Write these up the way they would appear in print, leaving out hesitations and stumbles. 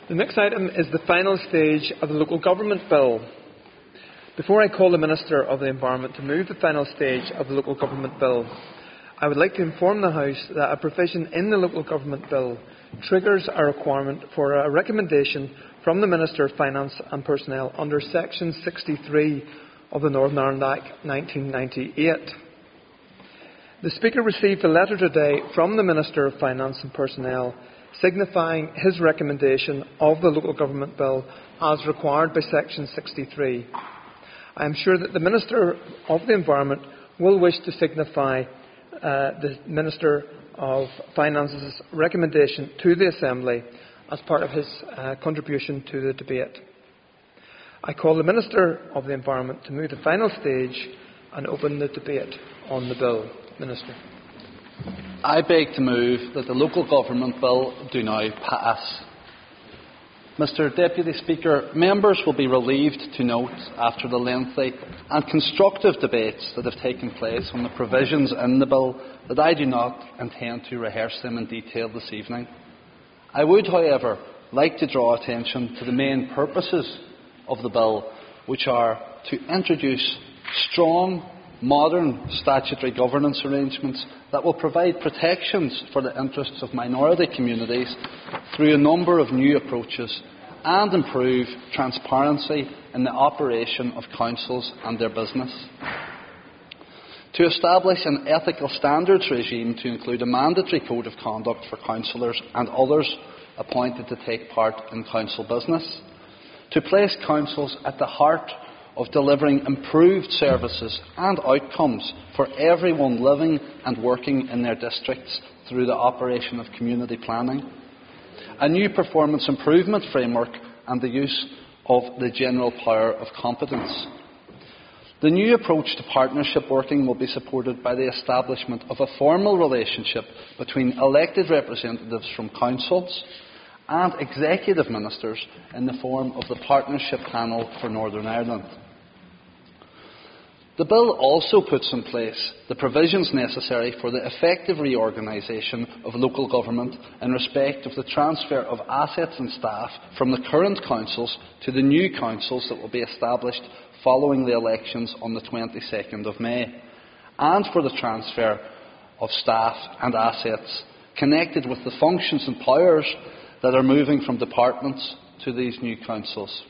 The next item is the final stage of the Local Government Bill. Before I call the Minister of the Environment to move the final stage of the Local Government Bill, I would like to inform the House that a provision in the Local Government Bill triggers a requirement for a recommendation from the Minister of Finance and Personnel under Section 63 of the Northern Ireland Act 1998. The Speaker received a letter today from the Minister of Finance and Personnel signifying his recommendation of the Local Government Bill as required by Section 63. I am sure that the Minister of the Environment will wish to signify the Minister of Finance's recommendation to the Assembly as part of his contribution to the debate. I call the Minister of the Environment to move the final stage and open the debate on the bill. Minister. I beg to move that the Local Government Bill do now pass. Mr Deputy Speaker, members will be relieved to note, after the lengthy and constructive debates that have taken place on the provisions in the bill, that I do not intend to rehearse them in detail this evening. I would, however, like to draw attention to the main purposes of the bill, which are to introduce strong, modern statutory governance arrangements that will provide protections for the interests of minority communities through a number of new approaches and improve transparency in the operation of councils and their business. To establish an ethical standards regime to include a mandatory code of conduct for councillors and others appointed to take part in council business. To place councils at the heart of delivering improved services and outcomes for everyone living and working in their districts through the operation of community planning. A new performance improvement framework and the use of the general power of competence. The new approach to partnership working will be supported by the establishment of a formal relationship between elected representatives from councils and executive ministers in the form of the Partnership Panel for Northern Ireland. The bill also puts in place the provisions necessary for the effective reorganisation of local government in respect of the transfer of assets and staff from the current councils to the new councils that will be established following the elections on the 22nd of May, and for the transfer of staff and assets connected with the functions and powers that are moving from departments to these new councils.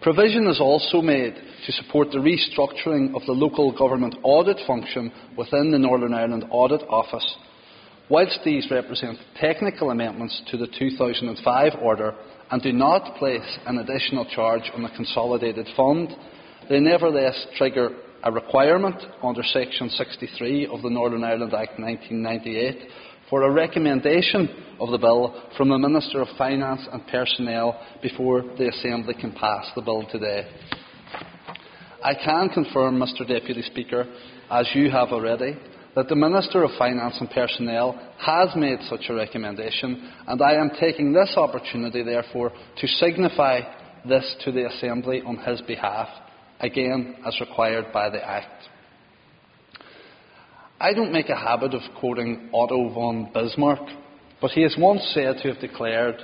Provision is also made to support the restructuring of the local government audit function within the Northern Ireland Audit Office. Whilst these represent technical amendments to the 2005 order and do not place an additional charge on the consolidated fund, they nevertheless trigger a requirement under Section 63 of the Northern Ireland Act 1998 for a recommendation of the bill from the Minister of Finance and Personnel before the Assembly can pass the bill today. I can confirm, Mr Deputy Speaker, as you have already, that the Minister of Finance and Personnel has made such a recommendation, and I am taking this opportunity, therefore, to signify this to the Assembly on his behalf, again as required by the Act. I don't make a habit of quoting Otto von Bismarck, but he is once said to have declared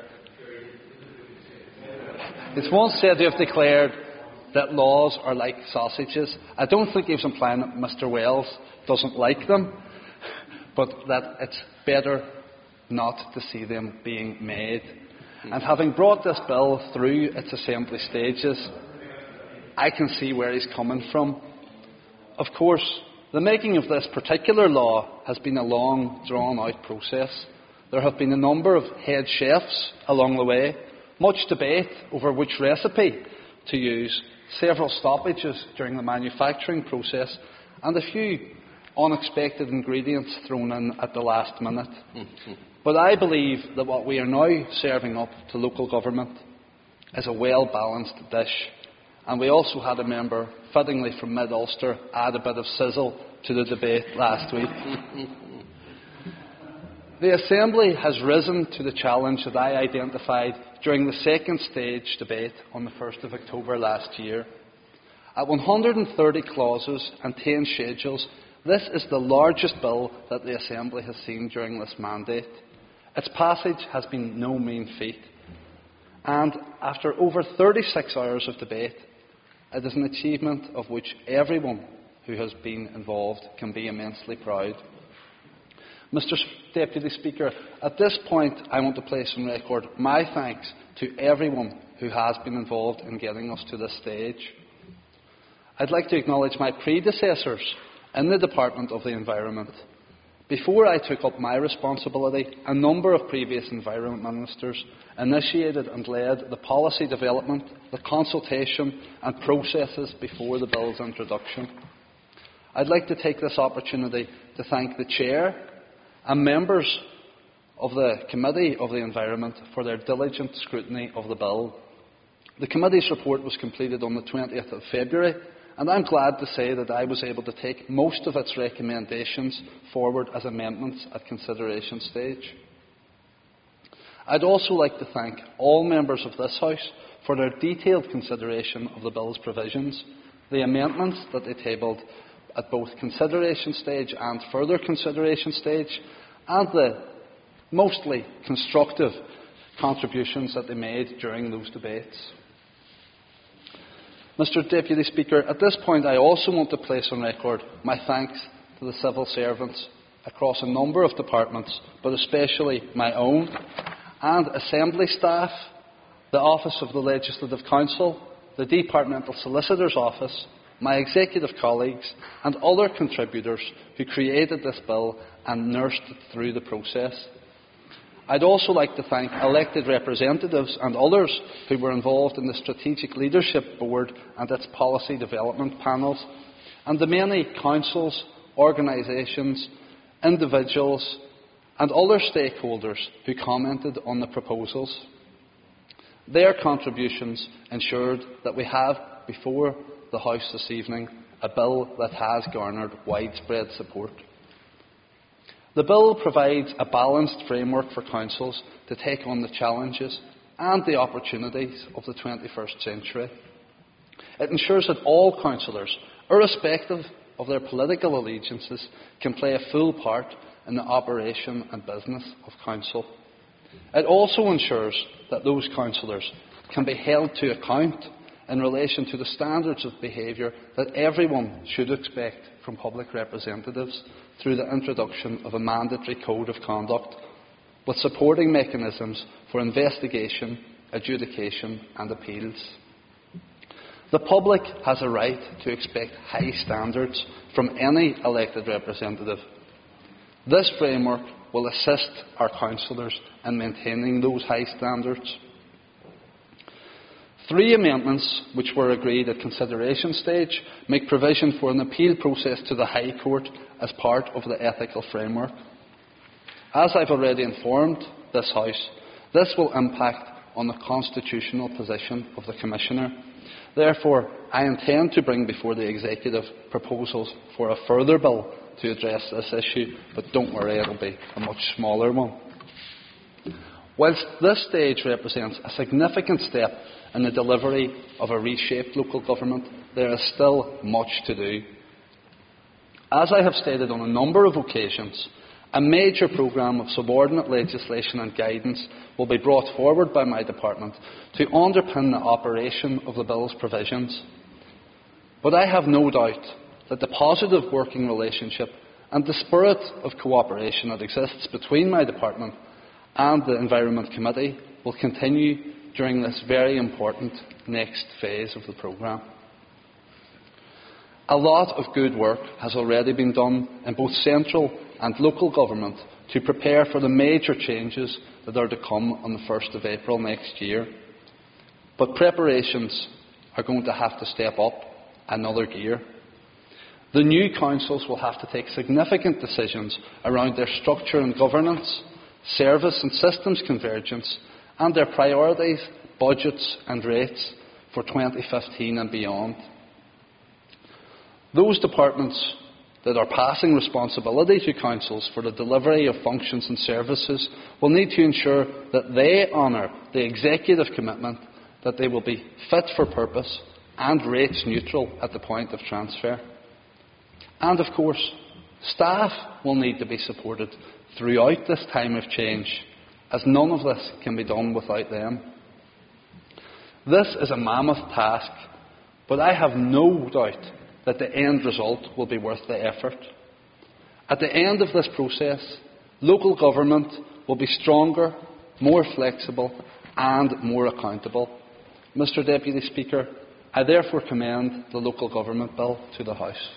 that laws are like sausages. I don't think he was implying that Mr Wells doesn't like them, but that it's better not to see them being made. And having brought this bill through its assembly stages, I can see where he's coming from. Of course, the making of this particular law has been a long, drawn-out process. There have been a number of head chefs along the way, much debate over which recipe to use, several stoppages during the manufacturing process, and a few unexpected ingredients thrown in at the last minute. But I believe that what we are now serving up to local government is a well-balanced dish. And we also had a member, fittingly from Mid-Ulster, add a bit of sizzle to the debate last week. The Assembly has risen to the challenge that I identified during the second stage debate on the 1st of October last year. At 130 clauses and 10 schedules, this is the largest bill that the Assembly has seen during this mandate. Its passage has been no mean feat, And after over 36 hours of debate, it is an achievement of which everyone who has been involved can be immensely proud. Mr. Deputy Speaker, at this point I want to place on record my thanks to everyone who has been involved in getting us to this stage. I'd like to acknowledge my predecessors in the Department of the Environment. Before I took up my responsibility, a number of previous Environment Ministers initiated and led the policy development, the consultation and processes before the bill's introduction. I'd like to take this opportunity to thank the Chair and members of the Committee of the Environment for their diligent scrutiny of the bill. The Committee's report was completed on the 20th of February, and I'm glad to say that I was able to take most of its recommendations forward as amendments at consideration stage. I'd also like to thank all members of this House for their detailed consideration of the bill's provisions, the amendments that they tabled at both consideration stage and further consideration stage, and the mostly constructive contributions that they made during those debates. Mr. Deputy Speaker, at this point I also want to place on record my thanks to the civil servants across a number of departments, but especially my own, and Assembly staff, the Office of the Legislative Council, the Departmental Solicitor's Office, my executive colleagues and other contributors who created this bill and nursed it through the process. I'd also like to thank elected representatives and others who were involved in the Strategic Leadership Board and its policy development panels, and the many councils, organisations, individuals and other stakeholders who commented on the proposals. Their contributions ensured that we have before the House this evening a bill that has garnered widespread support. The bill provides a balanced framework for councils to take on the challenges and the opportunities of the 21st century. It ensures that all councillors, irrespective of their political allegiances, can play a full part in the operation and business of council. It also ensures that those councillors can be held to account in relation to the standards of behaviour that everyone should expect from public representatives through the introduction of a mandatory code of conduct with supporting mechanisms for investigation, adjudication and appeals. The public has a right to expect high standards from any elected representative. This framework will assist our councillors in maintaining those high standards. 3 amendments, which were agreed at consideration stage, make provision for an appeal process to the High Court as part of the ethical framework. As I've already informed this House, this will impact on the constitutional position of the Commissioner. Therefore, I intend to bring before the Executive proposals for a further bill to address this issue, but don't worry, it will be a much smaller one. Whilst this stage represents a significant step in the delivery of a reshaped local government, there is still much to do. As I have stated on a number of occasions, a major programme of subordinate legislation and guidance will be brought forward by my department to underpin the operation of the bill's provisions. But I have no doubt that the positive working relationship and the spirit of cooperation that exists between my department and the Environment Committee will continue during this very important next phase of the programme. A lot of good work has already been done in both central and local government to prepare for the major changes that are to come on the 1st of April next year. But preparations are going to have to step up another gear. The new councils will have to take significant decisions around their structure and governance, service and systems convergence, and their priorities, budgets and rates for 2015 and beyond. Those departments that are passing responsibility to councils for the delivery of functions and services will need to ensure that they honour the executive commitment that they will be fit for purpose and rates neutral at the point of transfer. And of course, staff will need to be supported throughout this time of change, as none of this can be done without them. This is a mammoth task, but I have no doubt that the end result will be worth the effort. At the end of this process, local government will be stronger, more flexible and more accountable. Mr Deputy Speaker, I therefore commend the Local Government Bill to the House.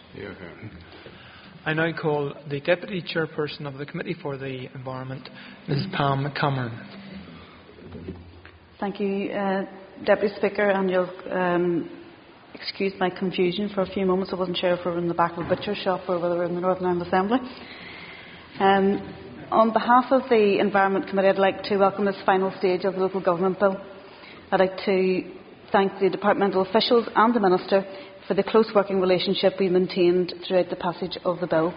I now call the Deputy Chairperson of the Committee for the Environment, Ms Pam Cameron. Thank you, Deputy Speaker, and you'll excuse my confusion for a few moments. I wasn't sure if we were in the back of a butcher shop or whether we were in the Northern Ireland Assembly. On behalf of the Environment Committee, I'd like to welcome this final stage of the Local Government Bill. I'd like to thank the departmental officials and the Minister for the close working relationship we maintained throughout the passage of the bill.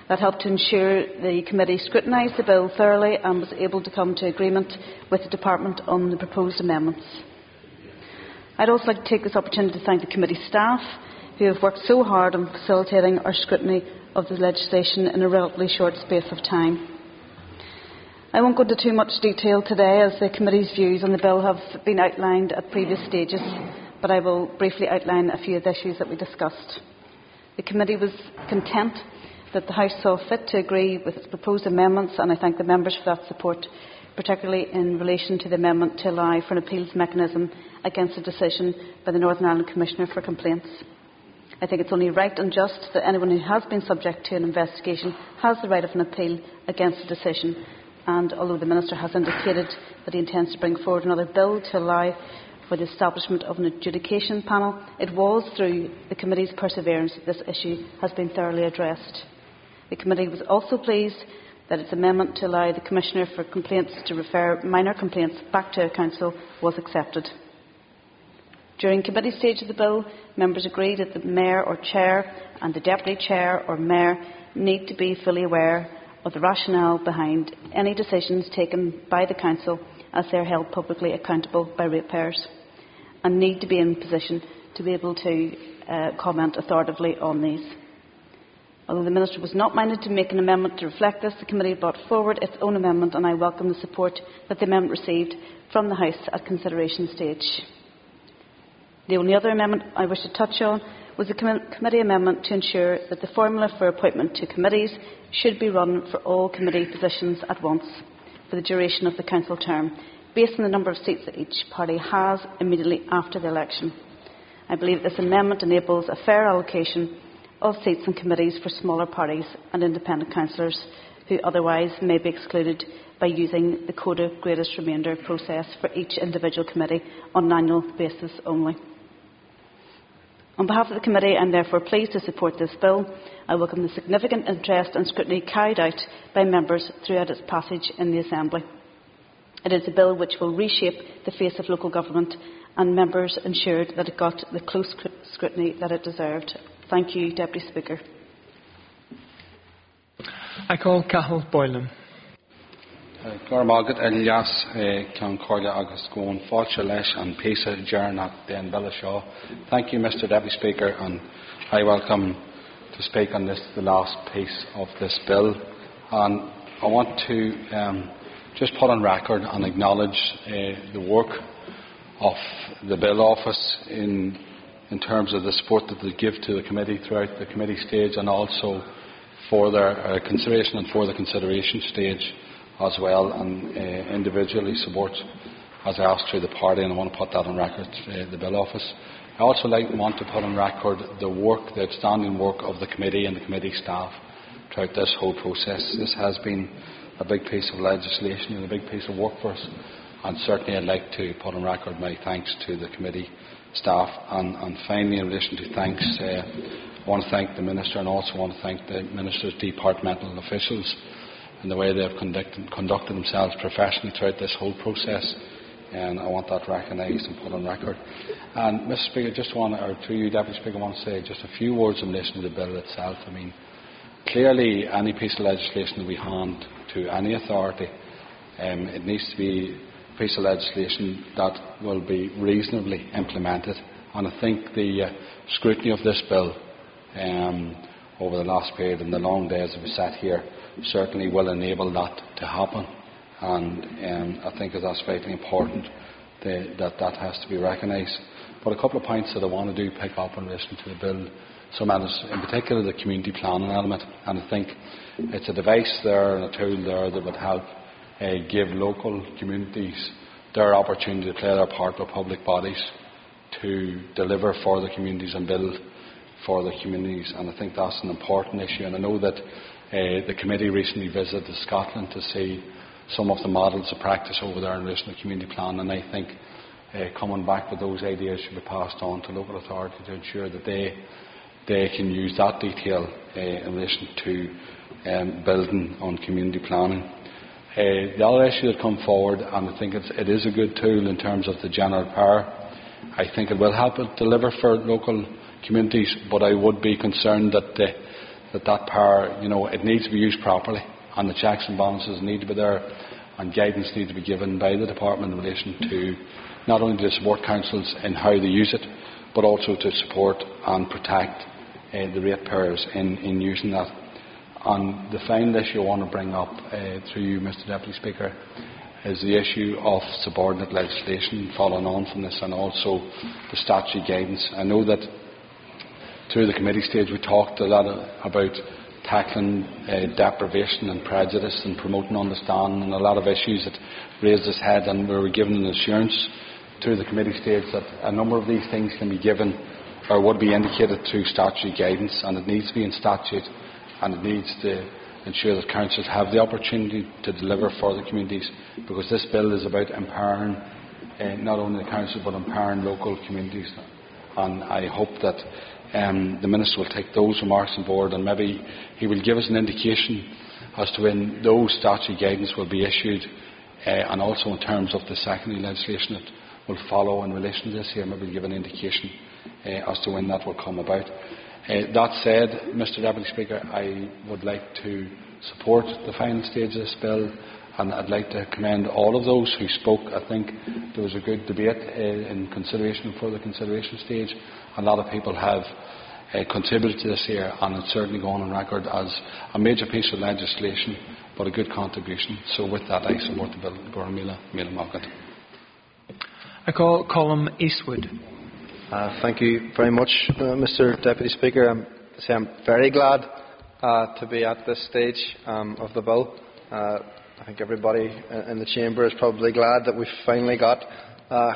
That helped to ensure the committee scrutinised the bill thoroughly and was able to come to agreement with the department on the proposed amendments. I'd also like to take this opportunity to thank the committee staff who have worked so hard on facilitating our scrutiny of the legislation in a relatively short space of time. I won't go into too much detail today as the committee's views on the bill have been outlined at previous stages, but I will briefly outline a few of the issues that we discussed. The committee was content that the House saw fit to agree with its proposed amendments, and I thank the members for that support, particularly in relation to the amendment to allow for an appeals mechanism against a decision by the Northern Ireland Commissioner for Complaints. I think it's only right and just that anyone who has been subject to an investigation has the right of an appeal against a decision, and although the Minister has indicated that he intends to bring forward another bill to allow for the establishment of an adjudication panel, it was through the committee's perseverance that this issue has been thoroughly addressed. The committee was also pleased that its amendment to allow the Commissioner for Complaints to refer minor complaints back to a council was accepted. During committee stage of the bill, members agreed that the Mayor or Chair and the Deputy Chair or Mayor need to be fully aware of the rationale behind any decisions taken by the council as they are held publicly accountable by ratepayers, and need to be in position to be able to comment authoritatively on these. Although the Minister was not minded to make an amendment to reflect this, the committee brought forward its own amendment, and I welcome the support that the amendment received from the House at consideration stage. The only other amendment I wish to touch on was the committee amendment to ensure that the formula for appointment to committees should be run for all committee positions at once for the duration of the council term, based on the number of seats that each party has immediately after the election. I believe this amendment enables a fair allocation of seats in committees for smaller parties and independent councillors who otherwise may be excluded by using the quota greatest remainder process for each individual committee on an annual basis only. On behalf of the committee, I am therefore pleased to support this bill. I welcome the significant interest and scrutiny carried out by members throughout its passage in the Assembly. It is a bill which will reshape the face of local government, and members ensured that it got the close scrutiny that it deserved. Thank you, Deputy Speaker. I call Cathal Boylan. Gormagad Elias can Corla Agus Goon Falcha Lesh and Pisa Jarnat Den Bellashaw. Thank you, Mr. Deputy Speaker, and I welcome to speak on this, the last piece of this bill. And I want to just put on record and acknowledge the work of the Bill Office in terms of the support that they give to the committee throughout the committee stage, and also for their consideration and for the consideration stage as well, and individually support as I asked through the party, and I want to put that on record, the Bill Office. I also want to put on record the work, the outstanding work of the committee and the committee staff throughout this whole process. This has been a big piece of legislation and a big piece of work for us, and certainly I'd like to put on record my thanks to the committee staff. And finally, in relation to thanks, I want to thank the Minister, and also want to thank the Minister's departmental officials and the way they have conducted themselves professionally throughout this whole process, and I want that recognised and put on record. And Mr. Speaker, to you, Deputy Speaker, I want to say just a few words in relation to the bill itself. I mean, clearly any piece of legislation that we hand to any authority, it needs to be a piece of legislation that will be reasonably implemented, and I think the scrutiny of this bill over the last period and the long days that we sat here certainly will enable that to happen, and I think that's vitally important that has to be recognised. But a couple of points that I want to pick up in relation to the bill, some matters, in particular the community planning element, and I think it's a device there and a tool there that would help give local communities their opportunity to play their part with public bodies to deliver for the communities and build for the communities, and I think that's an important issue. And I know that the committee recently visited Scotland to see some of the models of practice over there in relation to community plan, and I think coming back with those ideas should be passed on to local authority to ensure that they can use that detail in relation to building on community planning. The other issue that come forward, and I think it is a good tool in terms of the general power. I think it will help it deliver for local communities, but I would be concerned that that power, it needs to be used properly, and the checks and balances need to be there, and guidance needs to be given by the department in relation to not only to support councils in how they use it, but also to support and protect the ratepayers in using that. And the final issue I want to bring up through you, Mr Deputy Speaker, is the issue of subordinate legislation following on from this, and also the statutory guidance. I know that through the committee stage we talked a lot about tackling deprivation and prejudice and promoting understanding, and a lot of issues that raised its head, and we were given an assurance through the committee stage that a number of these things can be given or would be indicated through statutory guidance, and it needs to be in statute, and it needs to ensure that councils have the opportunity to deliver for the communities, because this bill is about empowering not only the council but empowering local communities. And I hope that the Minister will take those remarks on board, and maybe he will give us an indication as to when those statutory guidance will be issued, and also in terms of the secondary legislation that will follow in relation to this here, maybe give an indication as to when that will come about. That said, Mr Deputy Speaker, I would like to support the final stage of this bill, and I'd like to commend all of those who spoke. I think there was a good debate in consideration for the consideration stage. A lot of people have contributed to this here, and it's certainly gone on record as a major piece of legislation, but a good contribution. So with that, I support the bill. I call Colum Eastwood. Thank you very much, Mr Deputy Speaker. I'm very glad to be at this stage of the bill. I think everybody in the chamber is probably glad that we've finally got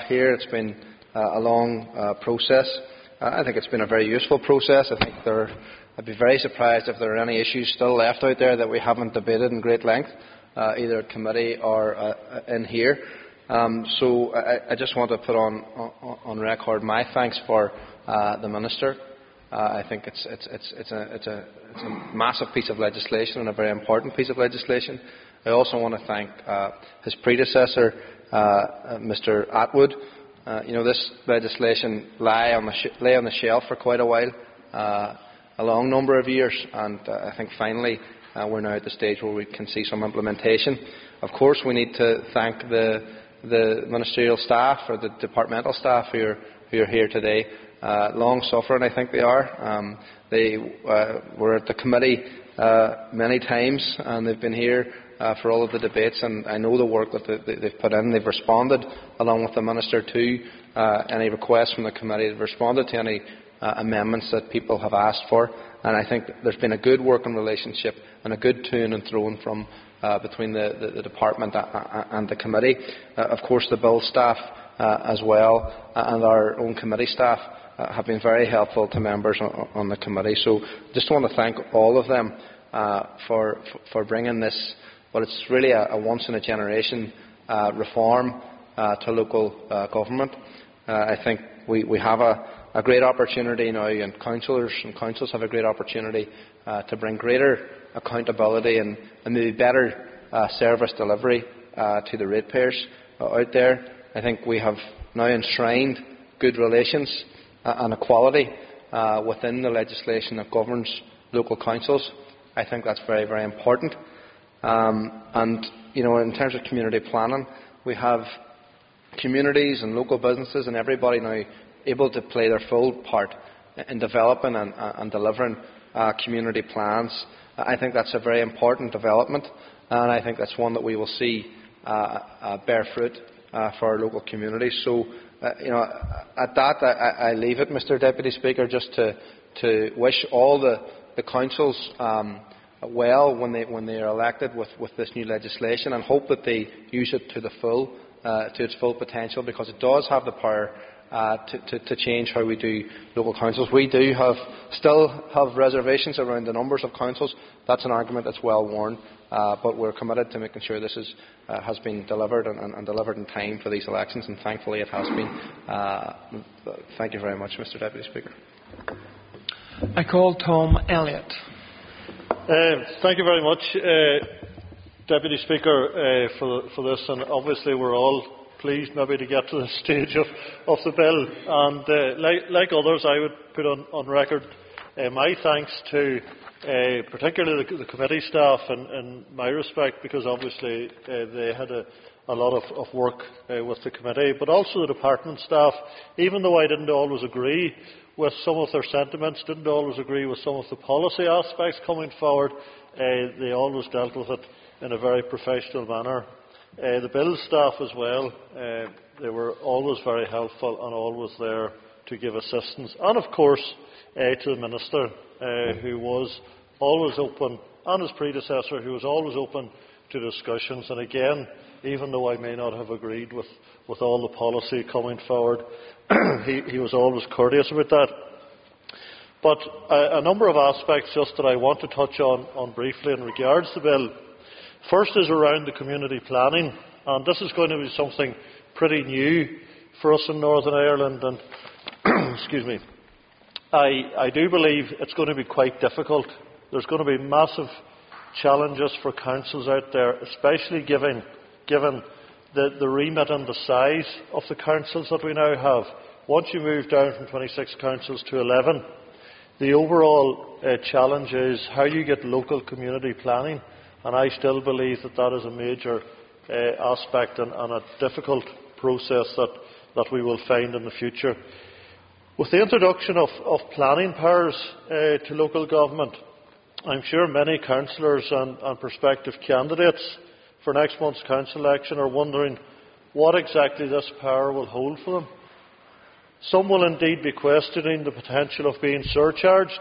here. It's been a long process. I think it's been a very useful process. I think I'd be very surprised if there are any issues still left out there that we haven't debated in great length, either at committee or in here. So I just want to put on record my thanks for the Minister. I think it's a massive piece of legislation and a very important piece of legislation. I also want to thank his predecessor, Mr Atwood. This legislation lay on the shelf for quite a while, a long number of years, and I think finally we're now at the stage where we can see some implementation. Of course, we need to thank the ministerial staff or the departmental staff who are here today. Long suffering, I think they are. They were at the committee many times, and they've been here for all of the debates, and I know the work that they've put in. They've responded, along with the Minister, to any requests from the committee. They've responded to any amendments that people have asked for, and I think there's been a good working relationship and a good to and fro from between the department and the committee. Of course, the bill staff as well, and our own committee staff have been very helpful to members on the committee. So just want to thank all of them for bringing this, but it's really a once-in-a-generation reform to local government. I think we have a great opportunity now, and councils have a great opportunity to bring greater accountability and maybe better service delivery to the ratepayers out there. I think we have now enshrined good relations and equality within the legislation that governs local councils. I think that's very, very important. And in terms of community planning, we have communities and local businesses and everybody now able to play their full part in developing and delivering community plans. I think that's a very important development, and I think that's one that we will see bear fruit for our local communities. So, at that I leave it, Mr Deputy Speaker, just to wish all the councils well when they are elected with this new legislation, and hope that they use it to its full potential, because it does have the power to change how we do local councils. We do still have reservations around the numbers of councils. That's an argument that's well worn, but we're committed to making sure this has been delivered and delivered in time for these elections, and thankfully it has been. Thank you very much, Mr Deputy Speaker. I call Tom Elliott. Thank you very much, Deputy Speaker, for this, and obviously we're all pleased maybe to get to the stage of the bill, and like others I would put on record my thanks to particularly the committee staff in my respect, because obviously they had a lot of work with the committee, but also the department staff. Even though I didn't always agree with some of their sentiments, didn't always agree with some of the policy aspects coming forward, they always dealt with it in a very professional manner. The bill staff as well, they were always very helpful and always there to give assistance. And of course to the Minister, who was always open, and his predecessor, who was always open to discussions. And again, even though I may not have agreed with all the policy coming forward, he was always courteous about that. But a number of aspects just that I want to touch on briefly in regards to the bill. First is around the community planning, and this is going to be something pretty new for us in Northern Ireland, and excuse me, I do believe it's going to be quite difficult. There's going to be massive challenges for councils out there, especially given the remit and the size of the councils that we now have. Once you move down from 26 councils to 11, the overall challenge is how you get local community planning. And I still believe that is a major aspect and a difficult process that we will find in the future. With the introduction of planning powers to local government, I'm sure many councillors and prospective candidates for next month's council election are wondering what exactly this power will hold for them. Some will indeed be questioning the potential of being surcharged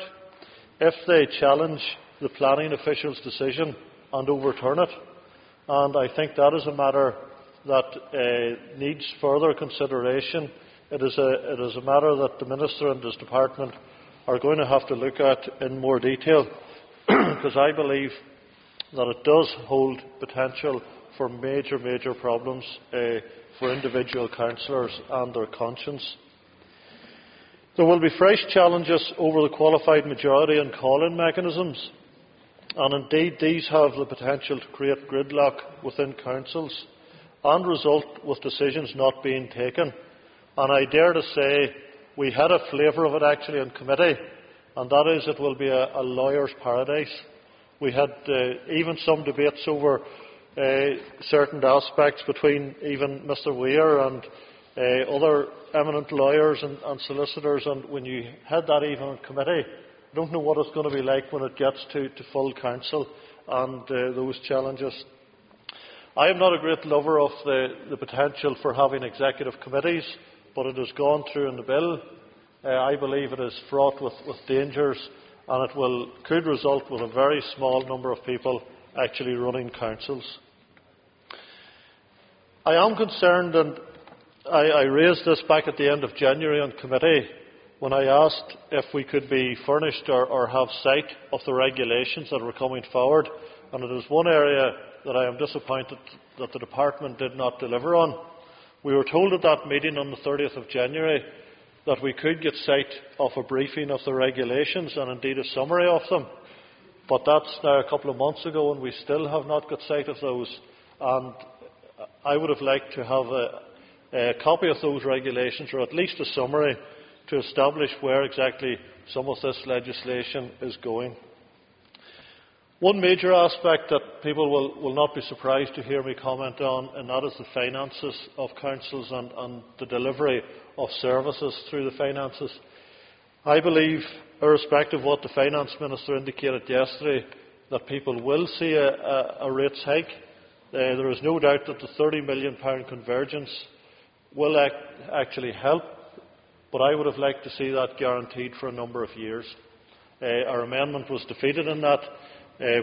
if they challenge the planning official's decision and overturn it. And I think that is a matter that needs further consideration. It is a matter that the Minister and his department are going to have to look at in more detail, because I believe that it does hold potential for major problems for individual councillors and their conscience. There will be fresh challenges over the qualified majority and call-in mechanisms. And indeed, these have the potential to create gridlock within councils and result with decisions not being taken. And I dare to say we had a flavour of it actually in committee, and that is it will be a lawyer's paradise. We had even some debates over certain aspects between even Mr Weir and other eminent lawyers and solicitors, and when you had that even in committee, I don't know what it's going to be like when it gets to full council and those challenges. I am not a great lover of the potential for having executive committees, but it has gone through in the bill. I believe it is fraught with dangers, and it could result with a very small number of people actually running councils. I am concerned, and I raised this back at the end of January on committee, when I asked if we could be furnished or have sight of the regulations that were coming forward, and it is one area that I am disappointed that the department did not deliver on. We were told at that meeting on the 30th of January that we could get sight of a briefing of the regulations and indeed a summary of them, but that's now a couple of months ago and we still have not got sight of those, and I would have liked to have a copy of those regulations, or at least a summary, to establish where exactly some of this legislation is going. One major aspect that people will not be surprised to hear me comment on, and that is the finances of councils and the delivery of services through the finances. I believe, irrespective of what the Finance Minister indicated yesterday, that people will see a rates hike. There is no doubt that the £30 million convergence will actually help, but I would have liked to see that guaranteed for a number of years. Our amendment was defeated in that,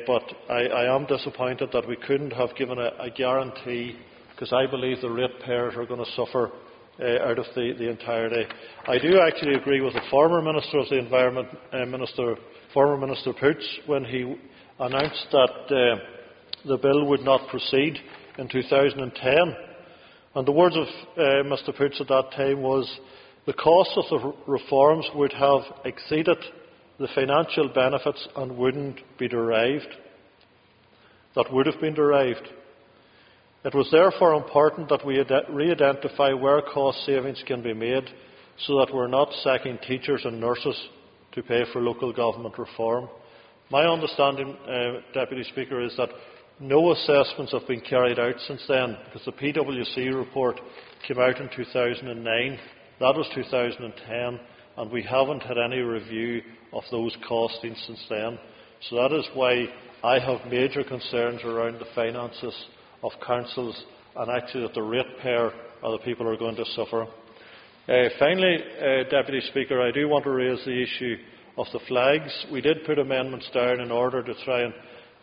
but I am disappointed that we couldn't have given a guarantee, because I believe the ratepayers are going to suffer out of the entirety. I do actually agree with the former Minister of the Environment, former Minister Poots, when he announced that the bill would not proceed in 2010. And the words of Mr Poots at that time was, the cost of the reforms would have exceeded the financial benefits and wouldn't be derived. That would have been derived. It was therefore important that we re-identify where cost savings can be made, so that we're not sacking teachers and nurses to pay for local government reform. My understanding, Deputy Speaker, is that no assessments have been carried out since then, because the PwC report came out in 2009. That was 2010, and we haven't had any review of those costings since then. So that is why I have major concerns around the finances of councils, and actually that the ratepayer are the people who are going to suffer. Finally, Deputy Speaker, I do want to raise the issue of the flags. We did put amendments down in order to try and,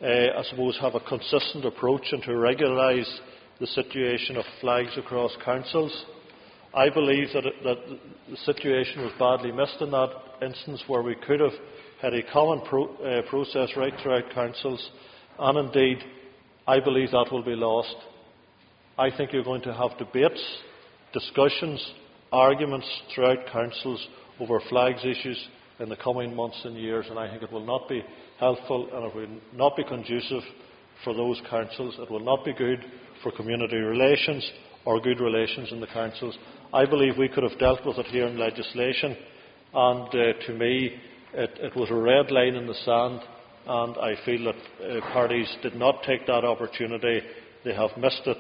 I suppose, have a consistent approach and to regularise the situation of flags across councils. I believe that the situation was badly missed in that instance, where we could have had a common process right throughout councils, and indeed I believe that will be lost. I think you're going to have debates, discussions, arguments throughout councils over flags issues in the coming months and years, and I think it will not be helpful, and it will not be conducive for those councils. It will not be good for community relations or good relations in the councils. I believe we could have dealt with it here in legislation, and to me it was a red line in the sand, and I feel that parties did not take that opportunity. They have missed it,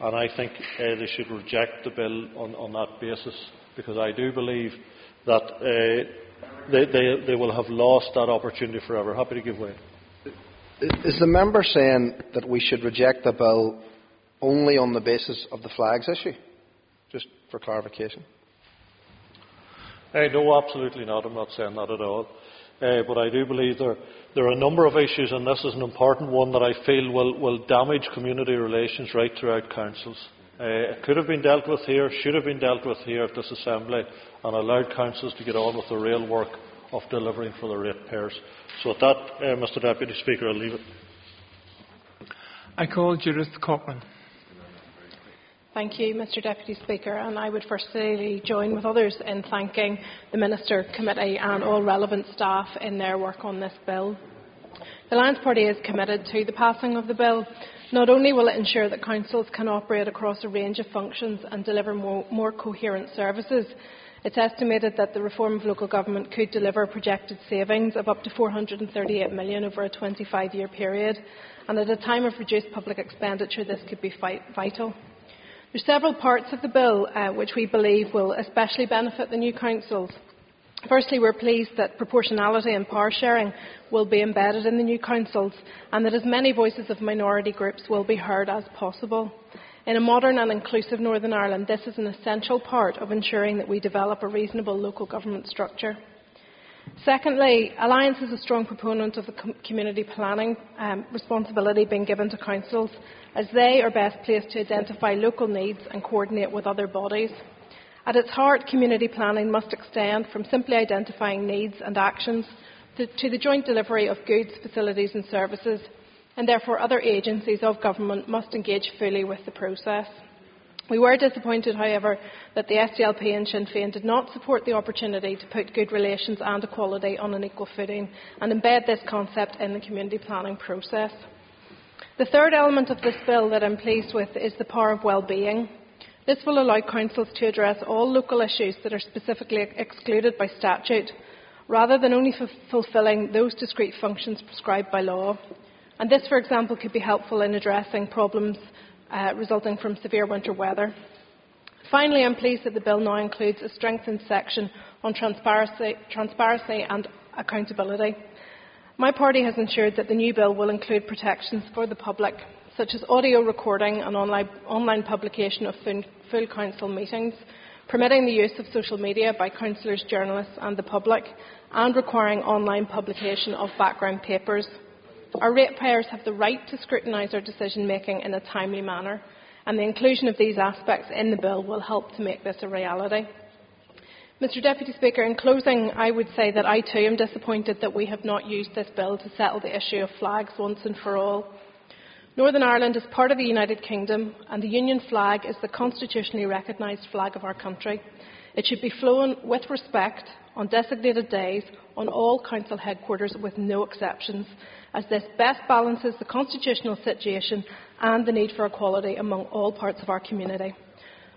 and I think they should reject the bill on that basis, because I do believe that they will have lost that opportunity forever. Happy to give way. Is the member saying that we should reject the bill only on the basis of the flags issue? Just for clarification. No, absolutely not. I'm not saying that at all. But I do believe there are a number of issues, and this is an important one that I feel will damage community relations right throughout councils. It could have been dealt with here, should have been dealt with here at this Assembly, and allowed councils to get on with the real work of delivering for the ratepayers. So at that, Mr Deputy Speaker, I'll leave it. I call Judith Cochran. Thank you, Mr Deputy Speaker, and I would firstly join with others in thanking the Minister, Committee and all relevant staff in their work on this bill. The Alliance Party is committed to the passing of the bill. Not only will it ensure that councils can operate across a range of functions and deliver more coherent services, it's estimated that the reform of local government could deliver projected savings of up to £438 million over a 25-year period, and at a time of reduced public expenditure this could be vital. There are several parts of the bill which we believe will especially benefit the new councils. Firstly, we are pleased that proportionality and power sharing will be embedded in the new councils, and that as many voices of minority groups will be heard as possible. In a modern and inclusive Northern Ireland, this is an essential part of ensuring that we develop a reasonable local government structure. Secondly, Alliance is a strong proponent of the community planning responsibility being given to councils, as they are best placed to identify local needs and coordinate with other bodies. At its heart, community planning must extend from simply identifying needs and actions to the joint delivery of goods, facilities and services, and therefore other agencies of government must engage fully with the process. We were disappointed, however, that the SDLP and Sinn Fein did not support the opportunity to put good relations and equality on an equal footing and embed this concept in the community planning process. The third element of this bill that I am pleased with is the power of well-being. This will allow councils to address all local issues that are specifically excluded by statute, rather than only fulfilling those discrete functions prescribed by law. And this, for example, could be helpful in addressing problems resulting from severe winter weather. Finally, I am pleased that the bill now includes a strengthened section on transparency and accountability. My party has ensured that the new bill will include protections for the public, such as audio recording and online publication of full council meetings, permitting the use of social media by councillors, journalists and the public, and requiring online publication of background papers. Our ratepayers have the right to scrutinise our decision-making in a timely manner, and the inclusion of these aspects in the bill will help to make this a reality. Mr Deputy Speaker, in closing, I would say that I too am disappointed that we have not used this bill to settle the issue of flags once and for all. Northern Ireland is part of the United Kingdom, and the Union flag is the constitutionally recognised flag of our country. It should be flown with respect on designated days on all council headquarters with no exceptions, as this best balances the constitutional situation and the need for equality among all parts of our community.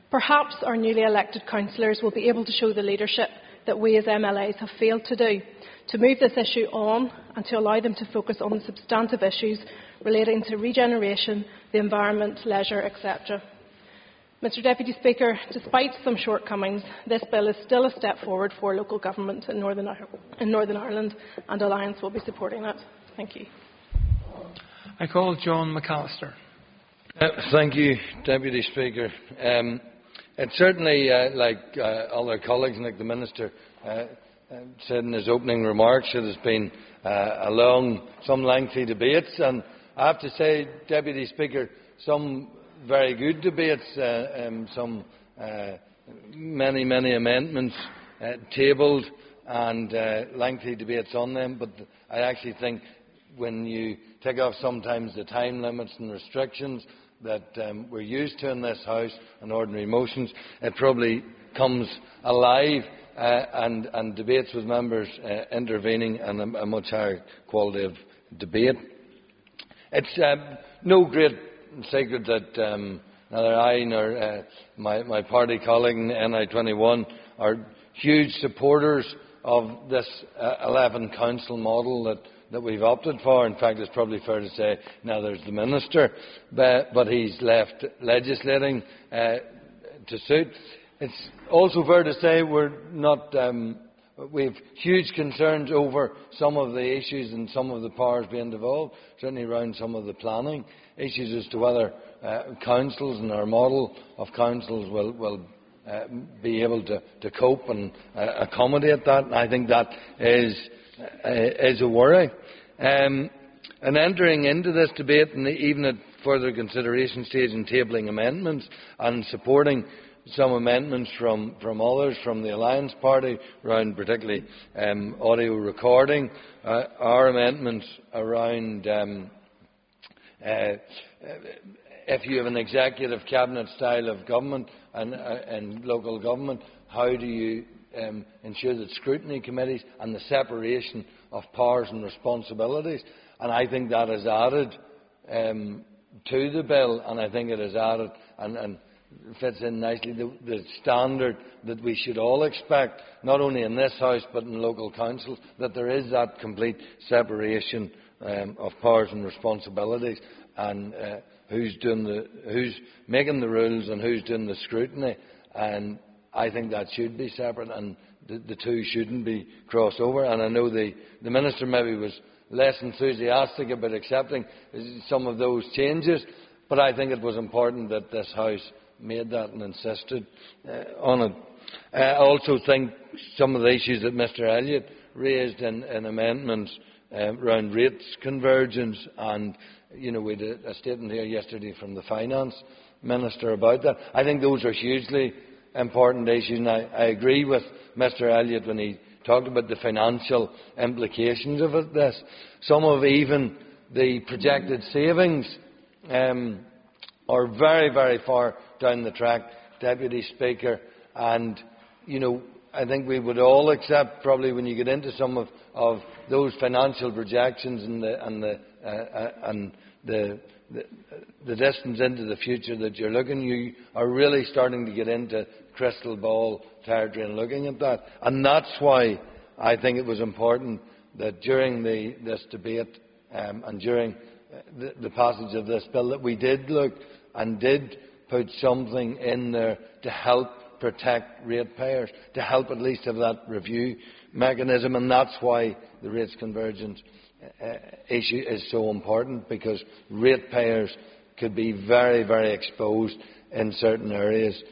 Perhaps our newly elected councillors will be able to show the leadership that we as MLAs have failed to do, to move this issue on and to allow them to focus on the substantive issues relating to regeneration, the environment, leisure, etc. Mr Deputy Speaker, despite some shortcomings, this bill is still a step forward for local government in Northern Ireland, and Alliance will be supporting it. Thank you. I call John McAllister. Thank you, Deputy Speaker. It's certainly, like other colleagues, like the Minister said in his opening remarks, it has been some lengthy debates, and I have to say, Deputy Speaker, some very good debates, many amendments tabled and lengthy debates on them, but I actually think when you take off sometimes the time limits and restrictions that we're used to in this House and ordinary motions, it probably comes alive and debates with members intervening and a much higher quality of debate. It's no great secret that neither I nor my party colleague in NI21 are huge supporters of this 11 council model that we've opted for. In fact, it's probably fair to say now there's the Minister, but he's left legislating to suit. It's also fair to say we have huge concerns over some of the issues and some of the powers being devolved, certainly around some of the planning issues as to whether councils and our model of councils will be able to cope and accommodate that. And I think that is a worry. And entering into this debate, and even at further consideration stage in tabling amendments and supporting some amendments from others, from the Alliance Party, around particularly audio recording, our amendments around if you have an executive cabinet style of government and local government, how do you ensure that scrutiny committees and the separation of powers and responsibilities? And I think that is added to the bill, and I think it is added and fits in nicely the standard that we should all expect, not only in this House but in local councils, that there is that complete separation of powers and responsibilities, and who's making the rules and who's doing the scrutiny. And I think that should be separate, and the two shouldn't be crossed over. And I know the Minister maybe was less enthusiastic about accepting some of those changes, but I think it was important that this House made that and insisted on it. I also think some of the issues that Mr Elliott raised in amendments around rates convergence, and we had a statement here yesterday from the Finance Minister about that. I think those are hugely important issues, and I agree with Mr Elliott when he talked about the financial implications of this. Some of even the projected savings are very far down the track, Deputy Speaker, and I think we would all accept, probably when you get into some of those financial projections and the distance into the future that you're looking, you are really starting to get into crystal ball territory and looking at that. And that's why I think it was important that during this debate and during the passage of this bill that we did look and did put something in there to help protect ratepayers, to help at least have that review mechanism. And that's why the rates convergence issue is so important, because ratepayers could be very, very exposed in certain areas,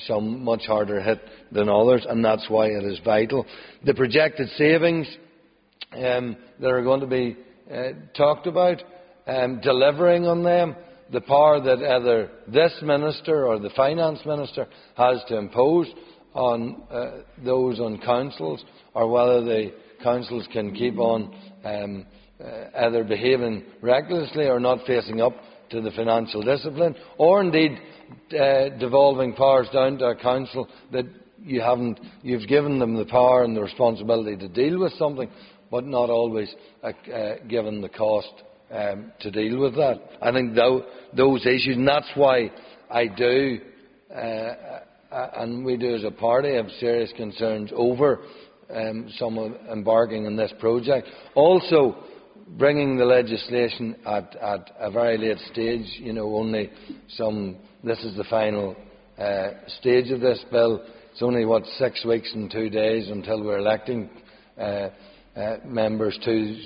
some much harder hit than others, and that's why it is vital. The projected savings that are going to be talked about, delivering on them, the power that either this Minister or the Finance Minister has to impose on those on councils, or whether the councils can keep on either behaving recklessly or not facing up to the financial discipline, or indeed devolving powers down to a council that you've given them the power and the responsibility to deal with something, but not always given the cost to deal with that. I think those issues, and that's why I do, and we do as a party, have serious concerns over some of embarking on this project. Also, bringing the legislation at a very late stage, only this is the final stage of this bill. It's only, 6 weeks and 2 days until we're electing members to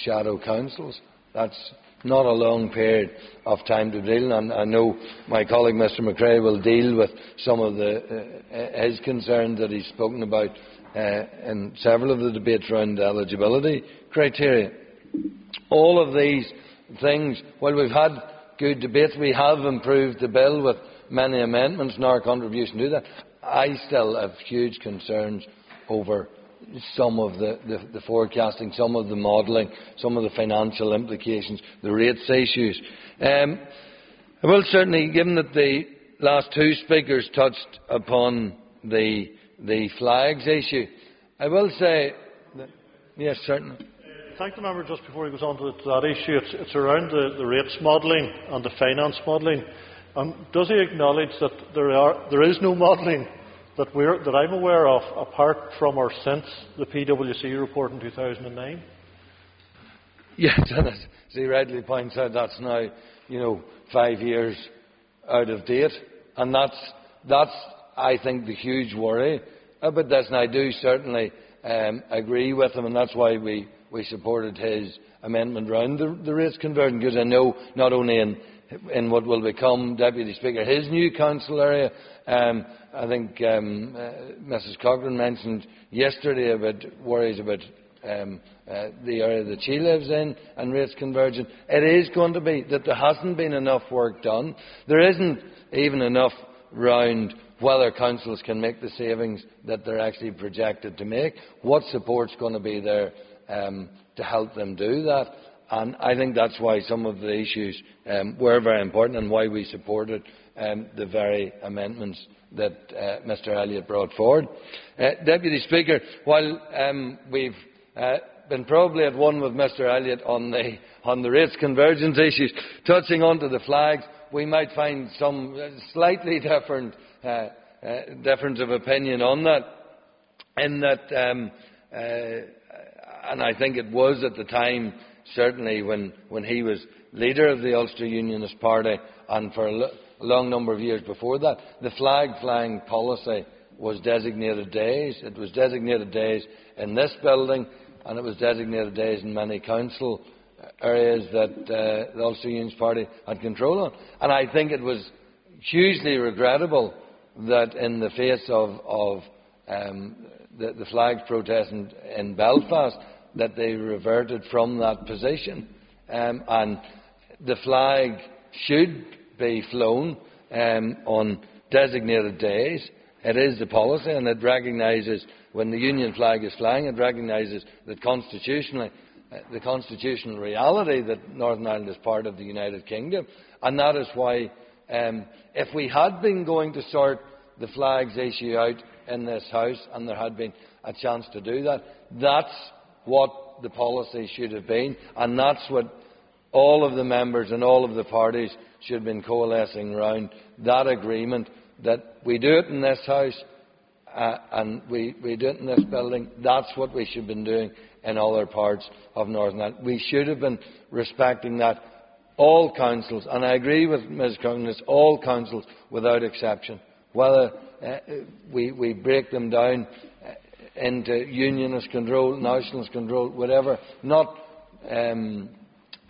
shadow councils. That's not a long period of time to deal, and I know my colleague Mr McRae will deal with some of his concerns that he's spoken about in several of the debates around the eligibility criteria. All of these things, while we've had good debates, we have improved the bill with many amendments and our contribution to that. I still have huge concerns over some of the forecasting, some of the modelling, some of the financial implications, the rates issues. I will certainly, given that the last two speakers touched upon the flags issue, I will say that, yes, certainly. Thank the member. Just before he goes on to that issue, it's around the rates modelling and the finance modelling. Does he acknowledge that there is no modelling that I'm aware of, apart from or since the PwC report in 2009? Yes, and as he rightly points out, that's now 5 years out of date, and that's I think the huge worry about this. And I do certainly agree with him, and that's why we supported his amendment around the rates conversion, because I know not only in what will become, Deputy Speaker, his new council area. I think Mrs Cochrane mentioned yesterday about worries about the area that she lives in and rates conversion. It is going to be that there hasn't been enough work done. There isn't even enough round whether councils can make the savings that they're actually projected to make. What support's going to be there to help them do that? And I think that's why some of the issues were very important, and why we supported the very amendments that Mr Elliott brought forward. Deputy Speaker, while we've been probably at one with Mr Elliott on the rates convergence issues, touching onto the flags, we might find some slightly different difference of opinion on that, in that, and I think it was at the time, certainly when he was leader of the Ulster Unionist Party, and for a long number of years before that, the flag flying policy was designated days. It was designated days in this building, and it was designated days in many council areas that the Ulster Unionist Party had control on. And I think it was hugely regrettable that in the face of the flags protest in Belfast, that they reverted from that position. And the flag should be flown on designated days. It is the policy, and it recognises, when the Union flag is flying, it recognises that constitutionally, the constitutional reality that Northern Ireland is part of the United Kingdom. And that is why, if we had been going to sort the flags issue out in this House, and there had been a chance to do that, that's what the policy should have been, and that's what all of the members and all of the parties should have been coalescing around, that agreement that we do it in this House and we do it in this building. That's what we should have been doing in other parts of Northern Ireland. We should have been respecting that. All councils, and I agree with Ms Congdon, all councils without exception, whether we break them down into unionist control, nationalist control, whatever, not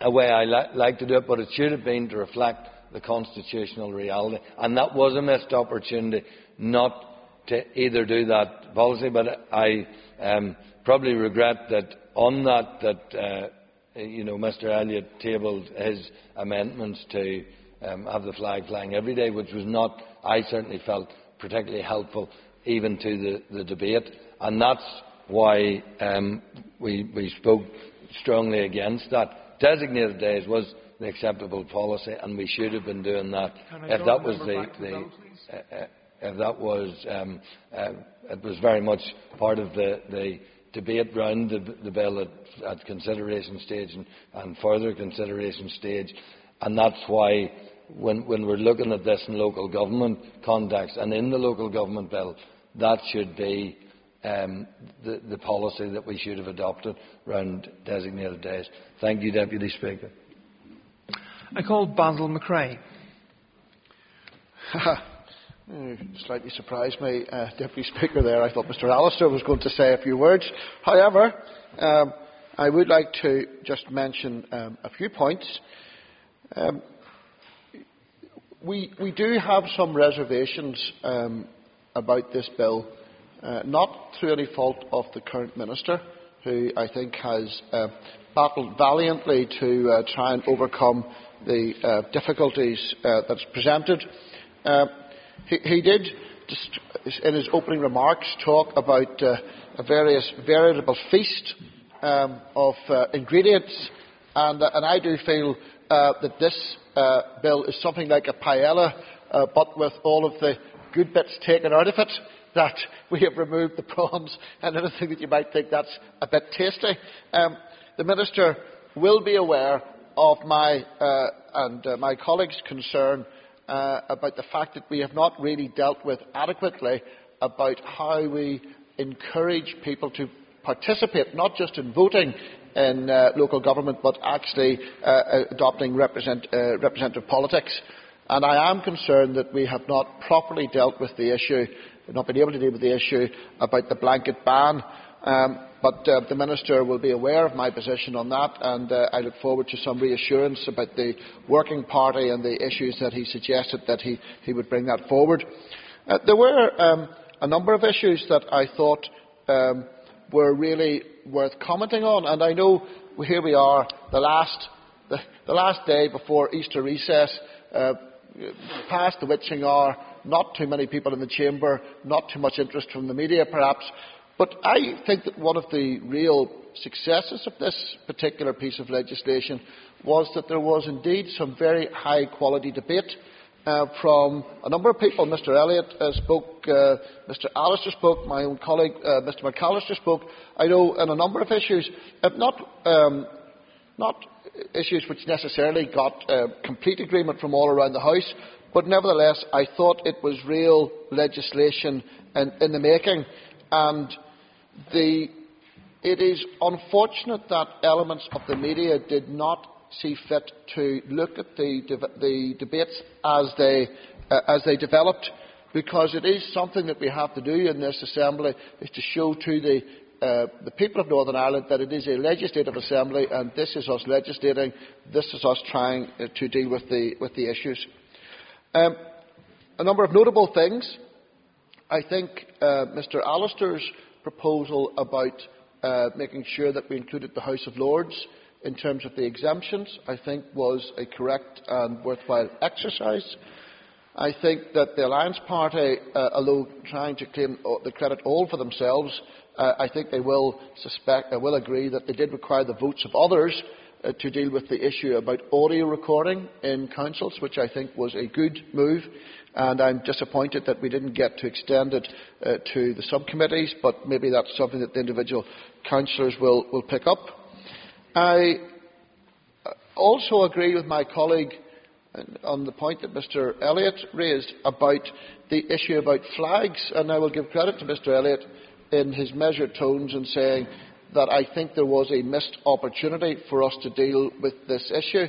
a way I like to do it, but it should have been to reflect the constitutional reality. And that was a missed opportunity not to either do that policy, but I probably regret that on that Mr Elliott tabled his amendments to have the flag flying every day, which was not, I certainly felt, particularly helpful even to the debate. And that's why we spoke strongly against that. Designated days was the acceptable policy, and we should have been doing that. If that was it was very much part of the debate round the bill at consideration stage and further consideration stage, and that's why when we're looking at this in local government context and in the local government bill, that should be the policy that we should have adopted around designated days. Thank you, Deputy Speaker. I call Basil McRae. Slightly surprised me, Deputy Speaker, there. I thought Mr Alistair was going to say a few words. However, I would like to just mention a few points. We do have some reservations about this bill, not through any fault of the current Minister, who I think has battled valiantly to try and overcome the difficulties that's presented. He did, in his opening remarks, talk about a veritable feast of ingredients, and I do feel that this bill is something like a paella, but with all of the good bits taken out of it, that we have removed the prawns and anything that you might think that's a bit tasty. The Minister will be aware of my and my colleagues' concern about the fact that we have not really dealt with adequately about how we encourage people to participate, not just in voting in local government, but actually adopting representative politics. And I am concerned that we have not properly dealt with the issue, not been able to deal with the issue about the blanket ban. But the Minister will be aware of my position on that, and I look forward to some reassurance about the Working Party and the issues that he suggested that he would bring that forward. There were a number of issues that I thought were really worth commenting on, and I know here we are, the last day before Easter recess, past the witching hour, not too many people in the chamber, not too much interest from the media perhaps. But I think that one of the real successes of this particular piece of legislation was that there was indeed some very high quality debate from a number of people. Mr Elliott spoke, Mr Alistair spoke, my own colleague Mr McAllister spoke. I know on a number of issues, not issues which necessarily got complete agreement from all around the House, but nevertheless I thought it was real legislation in the making. And it is unfortunate that elements of the media did not see fit to look at the debates as they developed, because it is something that we have to do in this Assembly, is to show to the people of Northern Ireland that it is a legislative assembly, and this is us legislating, this is us trying to deal with the issues. A number of notable things. I think Mr Alistair's proposal about making sure that we included the House of Lords in terms of the exemptions, I think was a correct and worthwhile exercise. I think that the Alliance Party, although trying to claim the credit all for themselves, I think they will agree that they did require the votes of others to deal with the issue about audio recording in councils, which I think was a good move. And I'm disappointed that we didn't get to extend it to the subcommittees, but maybe that's something that the individual councillors will pick up. I also agree with my colleague on the point that Mr Elliott raised about the issue about flags, and I will give credit to Mr Elliott in his measured tones in saying that I think there was a missed opportunity for us to deal with this issue.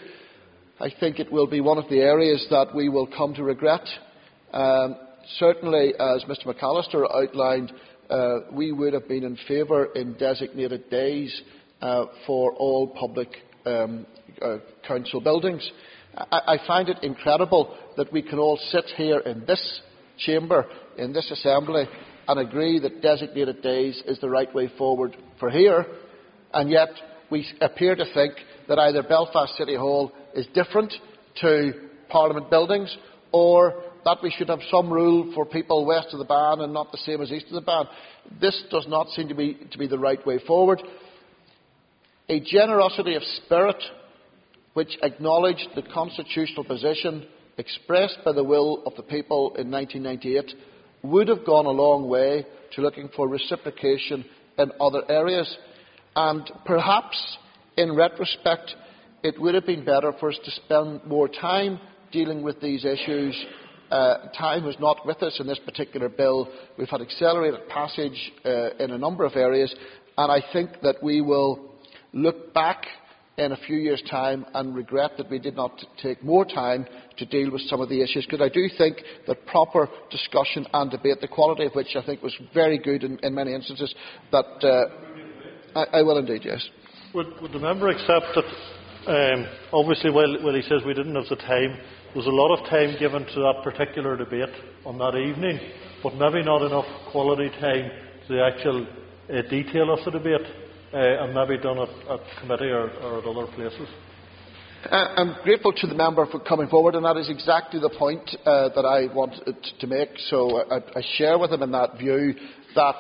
I think it will be one of the areas that we will come to regret. Certainly, as Mr McAllister outlined, we would have been in favour in designated days for all public council buildings. I find it incredible that we can all sit here in this chamber, in this assembly, and agree that designated days is the right way forward for here, and yet we appear to think that either Belfast City Hall is different to Parliament buildings, or that we should have some rule for people west of the Ban and not the same as east of the Ban. This does not seem to be the right way forward. A generosity of spirit which acknowledged the constitutional position expressed by the will of the people in 1998 would have gone a long way to looking for reciprocation in other areas. And perhaps, in retrospect, it would have been better for us to spend more time dealing with these issues. Time was not with us in this particular bill. We've had accelerated passage in a number of areas, and I think that we will look back in a few years' time and regret that we did not take more time to deal with some of the issues, because I do think that proper discussion and debate, the quality of which I think was very good in many instances, that I will indeed, yes. Would the member accept that, obviously, while he says we didn't have the time, there was a lot of time given to that particular debate on that evening, but maybe not enough quality time to the actual detail of the debate, and maybe done at committee or at other places? I'm grateful to the member for coming forward, and that is exactly the point that I wanted to make. So I share with him in that view that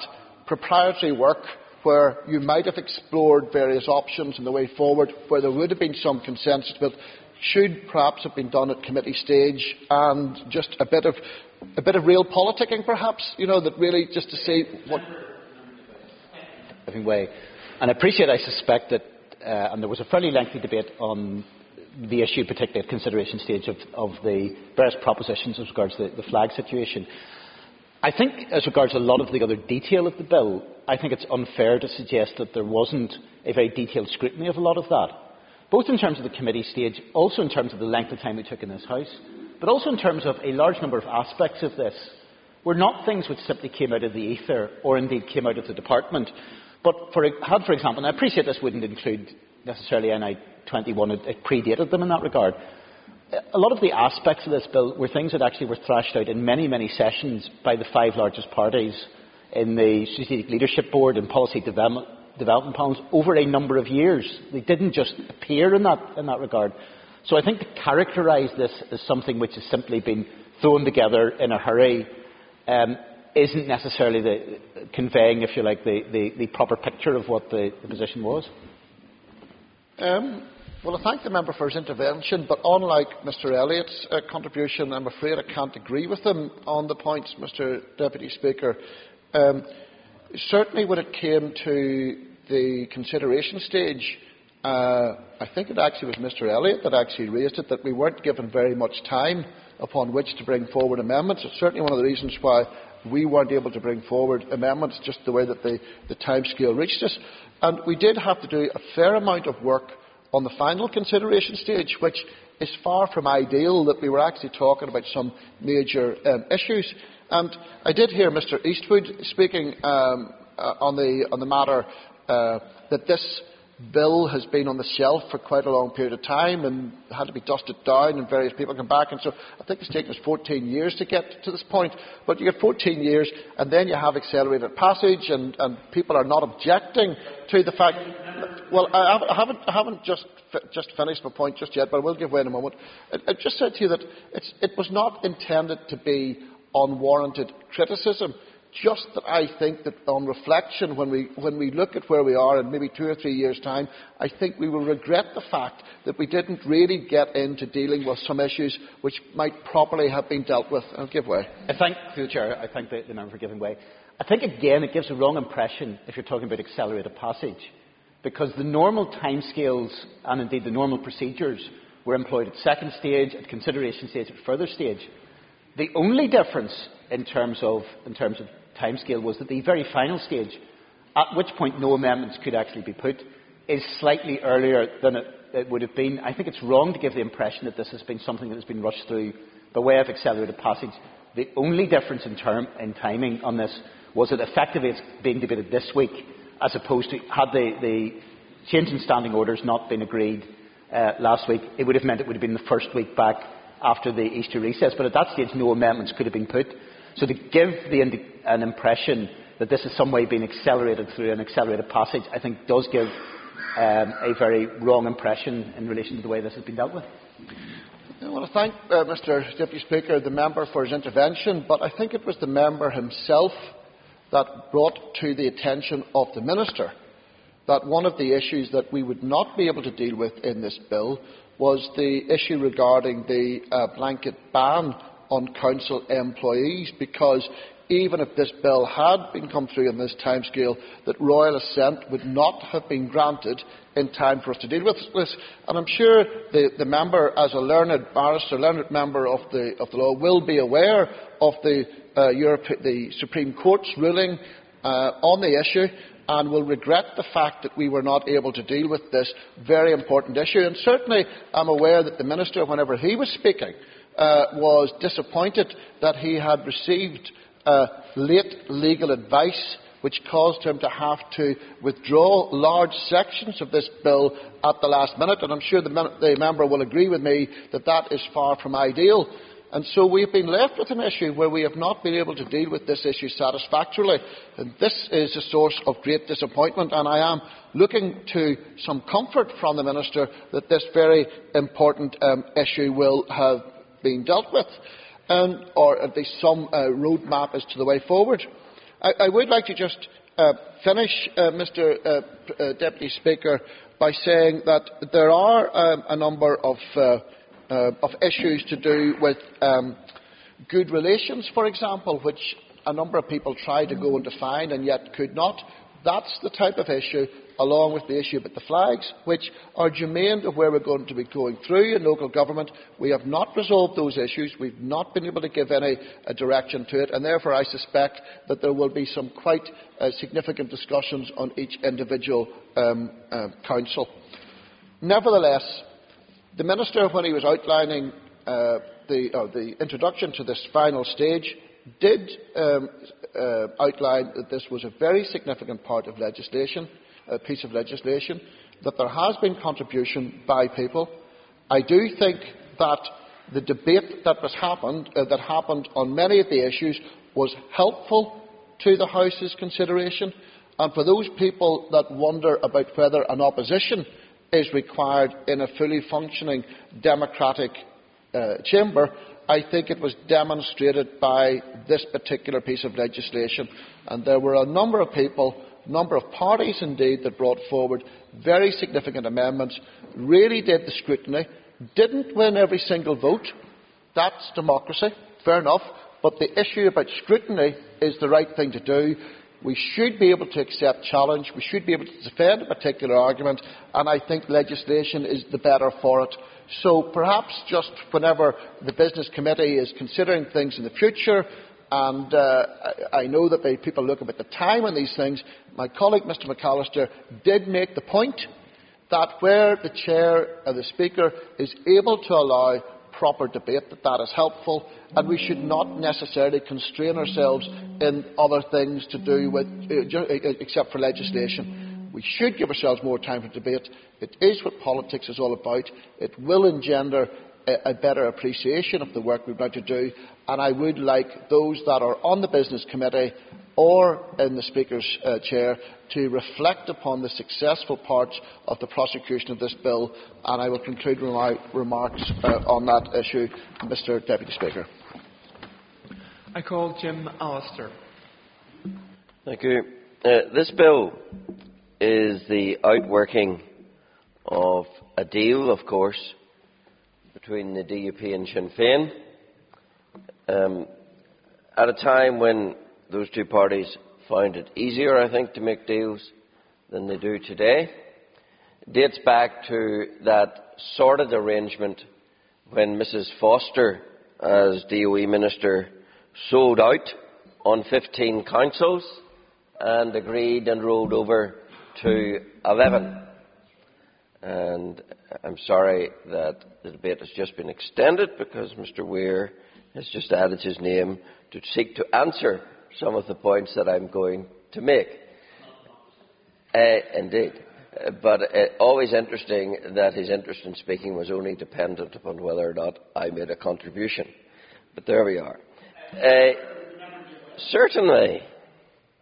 preparatory work, where you might have explored various options in the way forward, where there would have been some consensus, but should perhaps have been done at committee stage, and just a bit of real politicking, perhaps, that really just to see what. Way. And I appreciate, I suspect that, and there was a fairly lengthy debate on the issue, particularly at consideration stage of the various propositions as regards to the flag situation. I think, as regards a lot of the other detail of the bill, I think it's unfair to suggest that there wasn't a very detailed scrutiny of a lot of that, both in terms of the committee stage, also in terms of the length of time we took in this House, but also in terms of a large number of aspects of this were not things which simply came out of the ether or indeed came out of the department, but for example, and I appreciate this wouldn't include necessarily NI 21, it predated them in that regard. A lot of the aspects of this bill were things that actually were thrashed out in many, many sessions by the 5 largest parties in the Strategic Leadership Board and Policy Development panels over a number of years. They didn't just appear in that regard. So I think to characterise this as something which has simply been thrown together in a hurry isn't necessarily conveying, if you like, the proper picture of what the position was. Well, I thank the member for his intervention, but unlike Mr Elliott's contribution, I'm afraid I can't agree with him on the points, Mr Deputy Speaker. Certainly when it came to the consideration stage, I think it actually was Mr Elliott that actually raised it, that we weren't given very much time upon which to bring forward amendments. It's certainly one of the reasons why we weren't able to bring forward amendments, just the way that the timescale reached us. And we did have to do a fair amount of work on the final consideration stage, which is far from ideal, that we were actually talking about some major issues. And I did hear Mr Eastwood speaking on the matter that this bill has been on the shelf for quite a long period of time and had to be dusted down and various people come back. And so I think it's taken us 14 years to get to this point. But you get 14 years and then you have accelerated passage and people are not objecting to the fact. Well, I haven't just finished my point just yet, but I will give way in a moment. I just said to you that it was not intended to be unwarranted criticism. Just that I think that on reflection, when we look at where we are in maybe 2 or 3 years' time, I think we will regret the fact that we didn't really get into dealing with some issues which might properly have been dealt with. I'll give way. I thank the Chair. I thank the member for giving way. I think again it gives a wrong impression if you're talking about accelerated passage, because the normal timescales and indeed the normal procedures were employed at second stage, at consideration stage, at further stage. The only difference in terms of timescale was that the very final stage, at which point no amendments could actually be put, is slightly earlier than it would have been. I think it's wrong to give the impression that this has been something that has been rushed through by way of accelerated passage. The only difference in timing on this was that effectively it's being debated this week, as opposed to had the change in standing orders not been agreed last week, it would have meant it would have been the first week back after the Easter recess. But at that stage, no amendments could have been put. So to give an impression that this is some way being accelerated through an accelerated passage, I think does give a very wrong impression in relation to the way this has been dealt with. I want to thank Mr Deputy Speaker, the member, for his intervention, but I think it was the member himself that brought to the attention of the Minister that one of the issues that we would not be able to deal with in this bill was the issue regarding the blanket ban on council employees, because even if this bill had been come through in this timescale, that royal assent would not have been granted in time for us to deal with this. And I'm sure the member, as a learned barrister, learned member of the law, will be aware of the Supreme Court's ruling on the issue, and will regret the fact that we were not able to deal with this very important issue. And certainly I'm aware that the Minister, whenever he was speaking, was disappointed that he had received late legal advice which caused him to have to withdraw large sections of this bill at the last minute. And I'm sure the member will agree with me that that is far from ideal. And so we have been left with an issue where we have not been able to deal with this issue satisfactorily. And this is a source of great disappointment, and I am looking to some comfort from the Minister that this very important issue will have been dealt with, or at least some roadmap as to the way forward. I would like to just finish, Mr Deputy Speaker, by saying that there are a number of issues to do with good relations, for example, which a number of people tried to go and define and yet could not. That's the type of issue, along with the issue about the flags, which are germane to where we're going to be going through in local government. We have not resolved those issues. We've not been able to give any direction to it, and therefore I suspect that there will be some quite significant discussions on each individual council. Nevertheless, the Minister, when he was outlining the introduction to this final stage, did outline that this was a very significant part of legislation, a piece of legislation, that there has been contribution by people. I do think that the debate that happened on many of the issues was helpful to the House's consideration, and for those people that wonder about whether an opposition is required in a fully functioning democratic chamber, I think it was demonstrated by this particular piece of legislation. And there were a number of people, a number of parties indeed, that brought forward very significant amendments, really did the scrutiny, didn't win every single vote. That's democracy, fair enough. But the issue about scrutiny is the right thing to do. We should be able to accept challenge. We should be able to defend a particular argument, and I think legislation is the better for it. So perhaps just whenever the Business Committee is considering things in the future, and I know that people look about the time on these things, my colleague Mr McAllister did make the point that where the Chair and the Speaker is able to allow proper debate, that is helpful, and we should not necessarily constrain ourselves in other things to do with except for legislation. We should give ourselves more time for debate. It is what politics is all about. It will engender a better appreciation of the work we've got to do, and I would like those that are on the Business Committee or in the Speaker's chair to reflect upon the successful parts of the prosecution of this bill, and I will conclude my remarks on that issue, Mr Deputy Speaker. I call Jim Allister. Thank you. This bill is the outworking of a deal, of course, between the DUP and Sinn Fein, at a time when those two parties found it easier, I think, to make deals than they do today. It dates back to that sordid arrangement when Mrs Foster, as DOE Minister, sold out on 15 councils and agreed and rolled over to 11. And I'm sorry that the debate has just been extended because Mr Weir has just added his name to seek to answer some of the points that I'm going to make. Indeed. but always interesting that his interest in speaking was only dependent upon whether or not I made a contribution. But there we are. Certainly.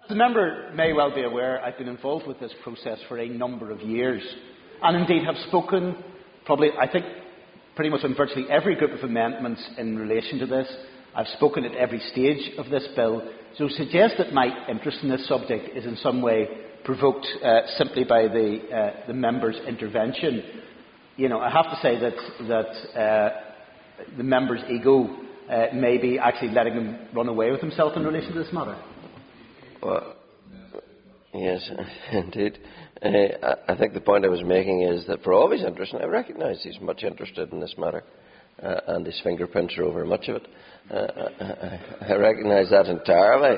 The member may well be aware I've been involved with this process for a number of years, and indeed have spoken probably, I think, pretty much on virtually every group of amendments in relation to this. I've spoken at every stage of this bill. So to suggest that my interest in this subject is in some way provoked simply by the member's intervention, I have to say that the member's ego may be actually letting him run away with himself in relation to this matter. Well, yes, indeed. I think the point I was making is that for all his interest, and I recognise he's much interested in this matter, and his fingerprints are over much of it. I recognise that entirely.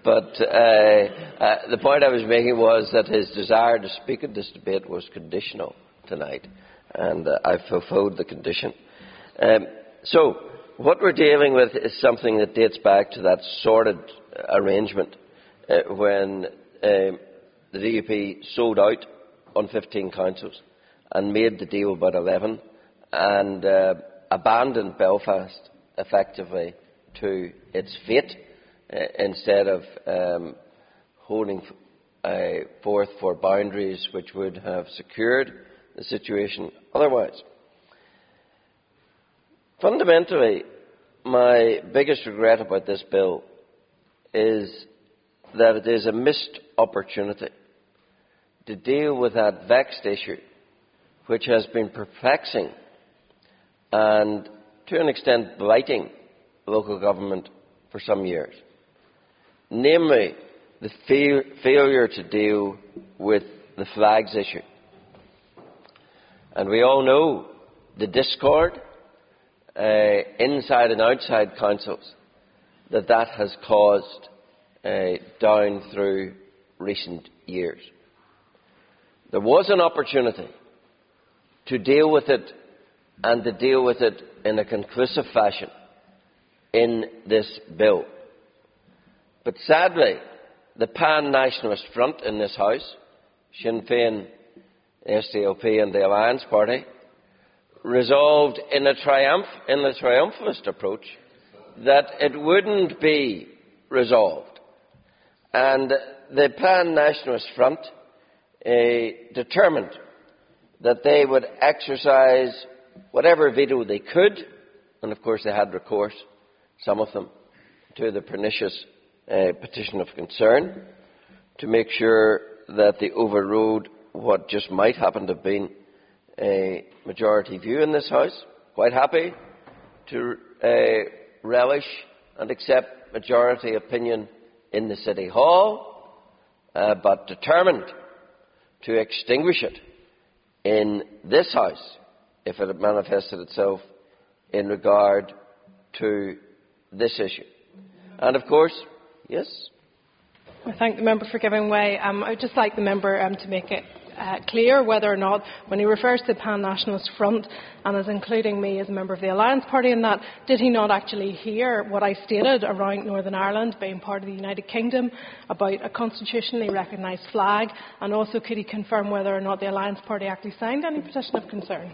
But the point I was making was that his desire to speak at this debate was conditional tonight, and I've fulfilled the condition. So, what we're dealing with is something that dates back to that sordid arrangement when the DUP sold out on 15 councils and made the deal about 11 and abandoned Belfast effectively to its fate instead of holding forth for boundaries which would have secured the situation otherwise. Fundamentally, my biggest regret about this bill is that it is a missed opportunity to deal with that vexed issue which has been perplexing and, to an extent, blighting local government for some years. Namely, the failure to deal with the flags issue. And we all know the discord inside and outside councils that has caused down through recent years. There was an opportunity to deal with it and to deal with it in a conclusive fashion in this bill. But sadly, the pan-nationalist front in this House, Sinn Fein, SDLP and the Alliance Party, resolved in a triumphalist approach that it wouldn't be resolved. And the pan-nationalist front determined that they would exercise whatever veto they could, and of course they had recourse, some of them, to the pernicious petition of concern, to make sure that they overrode what just might happen to have been a majority view in this House. Quite happy to relish and accept majority opinion in the City Hall, but determined to extinguish it in this House if it had manifested itself in regard to this issue. And of course, yes? I thank the member for giving way. I would just like the member to make it clear whether or not, when he refers to the pan-nationalist front and as including me as a member of the Alliance Party in that, did he not actually hear what I stated around Northern Ireland being part of the United Kingdom, about a constitutionally recognised flag, and also could he confirm whether or not the Alliance Party actually signed any petition of concern?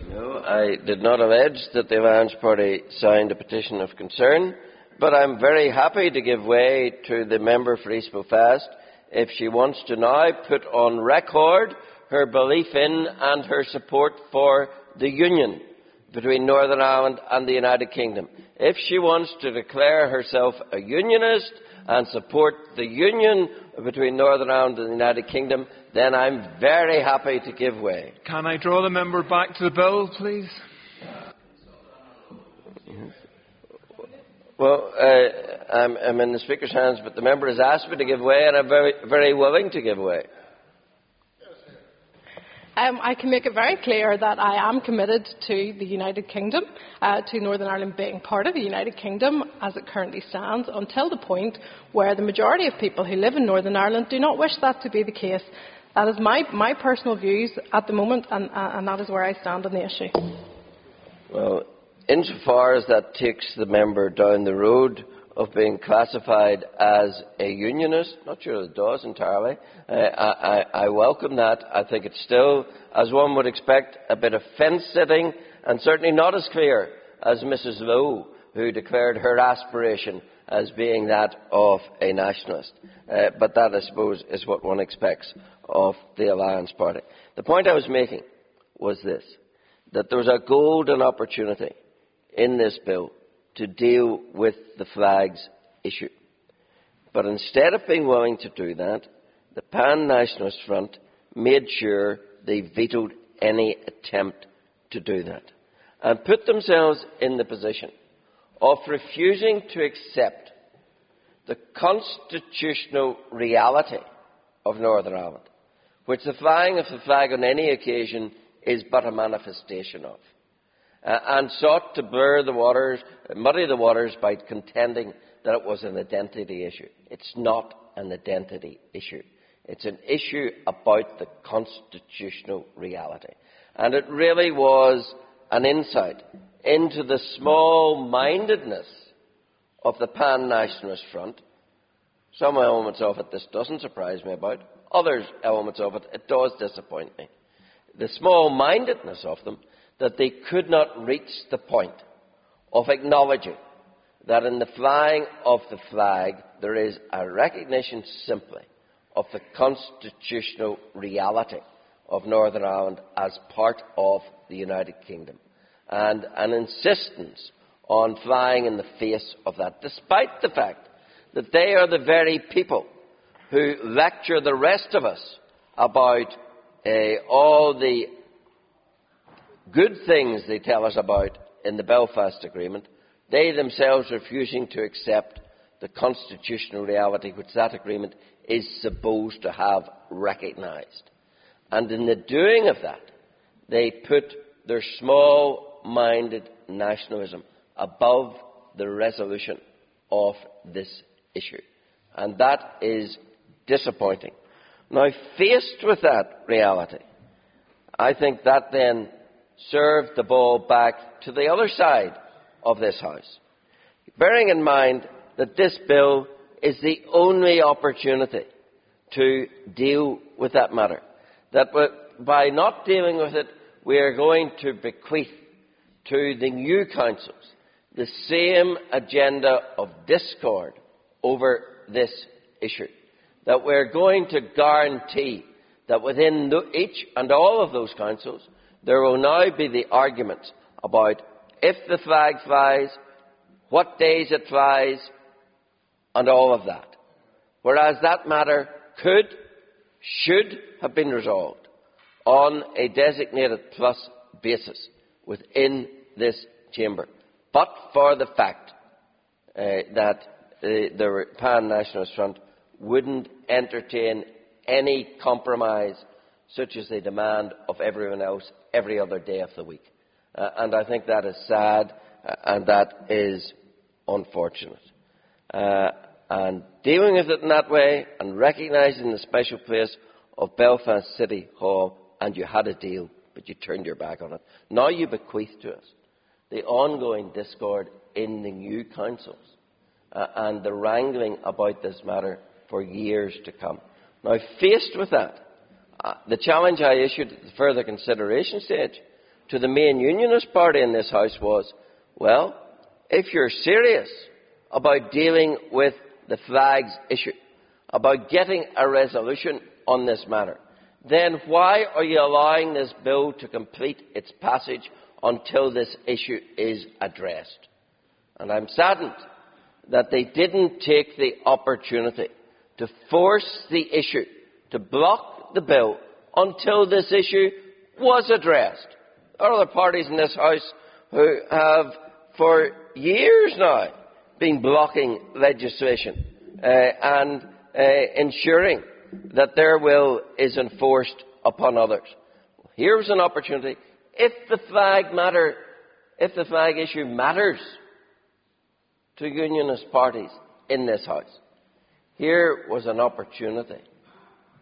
No, I did not allege that the Alliance Party signed a petition of concern, but I'm very happy to give way to the member for East Belfast if she wants to now put on record her belief in and her support for the union between Northern Ireland and the United Kingdom. If she wants to declare herself a unionist and support the union between Northern Ireland and the United Kingdom, then I'm very happy to give way. Can I draw the member back to the bill, please? Well, I'm in the Speaker's hands, but the member has asked me to give way, and I'm very, very willing to give way. I can make it very clear that I am committed to the United Kingdom, to Northern Ireland being part of the United Kingdom as it currently stands, until the point where the majority of people who live in Northern Ireland do not wish that to be the case. That is my personal views at the moment, and that is where I stand on the issue. Well, insofar as that takes the member down the road of being classified as a unionist. Not sure it does entirely. I welcome that. I think it's still, as one would expect, a bit of fence-sitting, and certainly not as clear as Mrs Lowe, who declared her aspiration as being that of a nationalist. But that, I suppose, is what one expects of the Alliance Party. The point I was making was this, that there was a golden opportunity in this bill to deal with the flags issue. But instead of being willing to do that, the Pan-Nationalist Front made sure they vetoed any attempt to do that and put themselves in the position of refusing to accept the constitutional reality of Northern Ireland, which the flying of the flag on any occasion is but a manifestation of, and sought to blur the waters, muddy the waters by contending that it was an identity issue. It's not an identity issue. It's an issue about the constitutional reality. And it really was an insight into the small-mindedness of the Pan-Nationalist Front. Some elements of it this doesn't surprise me about. Other elements of it does disappoint me. The small-mindedness of them, that they could not reach the point of acknowledging that in the flying of the flag there is a recognition simply of the constitutional reality of Northern Ireland as part of the United Kingdom, and an insistence on flying in the face of that, despite the fact that they are the very people who lecture the rest of us about all the good things they tell us about in the Belfast Agreement, they themselves refusing to accept the constitutional reality which that agreement is supposed to have recognised. And in the doing of that, they put their small-minded nationalism above the resolution of this issue. And that is disappointing. Now, faced with that reality, I think that then served the ball back to the other side of this House, bearing in mind that this bill is the only opportunity to deal with that matter. That by not dealing with it, we are going to bequeath to the new councils the same agenda of discord over this issue. That we are going to guarantee that within each and all of those councils, there will now be the arguments about if the flag flies, what days it flies, and all of that. Whereas that matter should have been resolved on a designated plus basis within this chamber, but for the fact that the Pan-Nationalist Front wouldn't entertain any compromise such as they demand of everyone else every other day of the week. And I think that is sad, and that is unfortunate. And dealing with it in that way, and recognising the special place of Belfast City Hall, and you had a deal, but you turned your back on it. Now you bequeath to us the ongoing discord in the new councils, and the wrangling about this matter for years to come. Now, faced with that, the challenge I issued at the further consideration stage to the main unionist party in this House was, well, if you're serious about dealing with the flags issue, about getting a resolution on this matter, then why are you allowing this bill to complete its passage until this issue is addressed? And I'm saddened that they didn't take the opportunity to force the issue, to block the bill until this issue was addressed. There are other parties in this House who have, for years now, been blocking legislation and ensuring that their will is enforced upon others. Here was an opportunity. If the flag issue matters to unionist parties in this House, here was an opportunity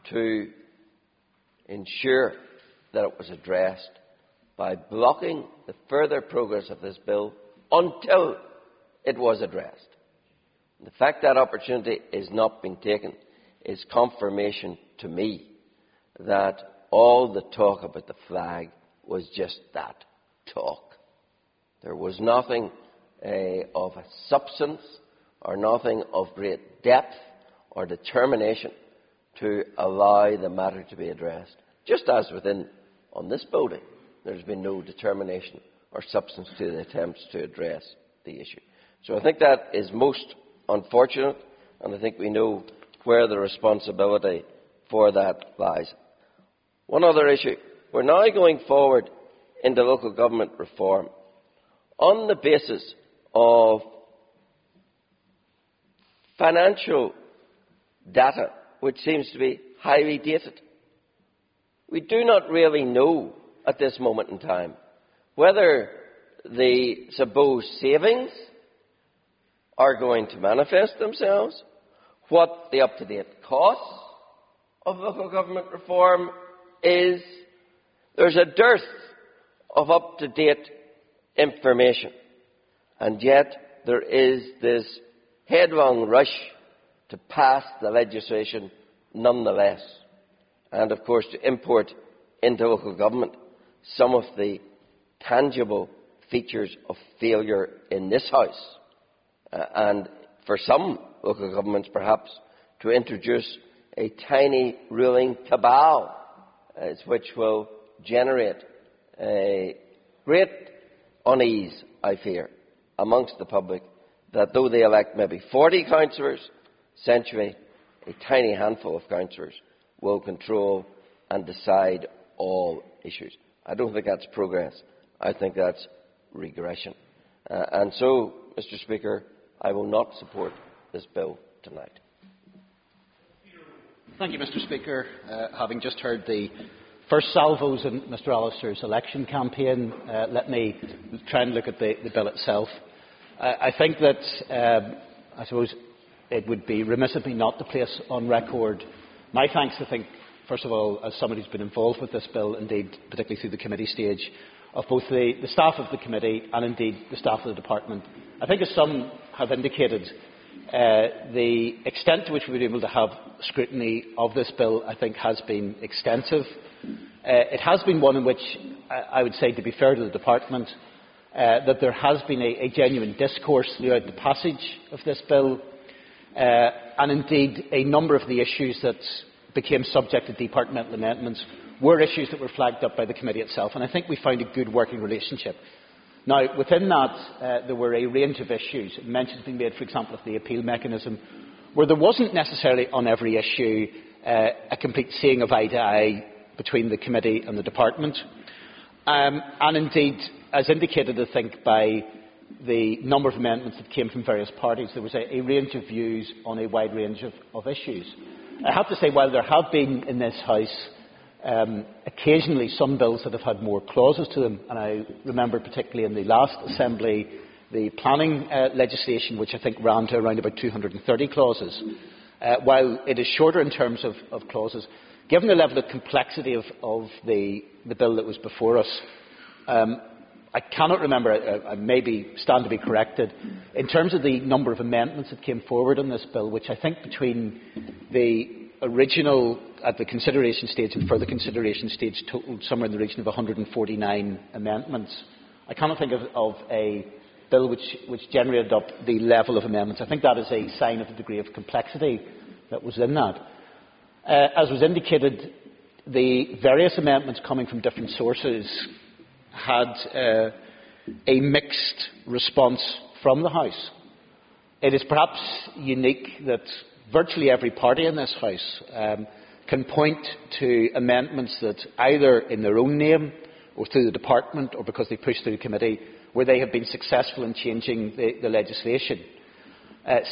to ensure that it was addressed by blocking the further progress of this bill until it was addressed. The fact that opportunity is not being taken is confirmation to me that all the talk about the flag was just that, talk. There was nothing of a substance or nothing of great depth or determination to allow the matter to be addressed. Just as on this building, there's been no determination or substance to the attempts to address the issue. So I think that is most unfortunate, and I think we know where the responsibility for that lies. One other issue. We're now going forward into local government reform on the basis of financial data which seems to be highly dated. We do not really know at this moment in time whether the supposed savings are going to manifest themselves, what the up-to-date cost of local government reform is. There's a dearth of up-to-date information, and yet there is this headlong rush to pass the legislation nonetheless, and of course to import into local government some of the tangible features of failure in this House, and for some local governments perhaps to introduce a tiny ruling cabal which will generate a great unease, I fear, amongst the public, that though they elect maybe 40 councillors, essentially a tiny handful of councillors will control and decide all issues. I don't think that's progress. I think that's regression. And so, Mr. Speaker, I will not support this bill tonight. Thank you, Mr. Speaker. Having just heard the first salvos in Mr. Allister's election campaign, let me try and look at the bill itself. I think that I suppose it would be remiss of me not to place on record my thanks, I think, first of all, as somebody who's been involved with this bill, indeed, particularly through the committee stage, of both the staff of the committee and indeed the staff of the department. I think, as some have indicated, the extent to which we've been able to have scrutiny of this bill, I think, has been extensive. It has been one in which I would say, to be fair to the department, that there has been a genuine discourse throughout the passage of this bill, and indeed a number of the issues that became subject to departmental amendments were issues that were flagged up by the committee itself, and I think we found a good working relationship. Now, within that, there were a range of issues. Mention has been made, for example, of the appeal mechanism, where there wasn't necessarily on every issue a complete seeing of eye to eye between the committee and the department. And indeed, as indicated, I think, by the number of amendments that came from various parties, there was a range of views on a wide range of issues. I have to say, while there have been in this House occasionally some bills that have had more clauses to them, and I remember particularly in the last Assembly the planning legislation, which I think ran to around about 230 clauses, while it is shorter in terms of clauses, given the level of complexity of the bill that was before us, I cannot remember, I maybe stand to be corrected, in terms of the number of amendments that came forward on this bill, which I think between the original at the consideration stage and further consideration stage totaled somewhere in the region of 149 amendments. I cannot think of a bill which generated up the level of amendments. I think that is a sign of the degree of complexity that was in that. As was indicated, the various amendments coming from different sources had a mixed response from the House. It is perhaps unique that virtually every party in this House can point to amendments that either in their own name or through the department or because they pushed through the committee where they have been successful in changing the legislation.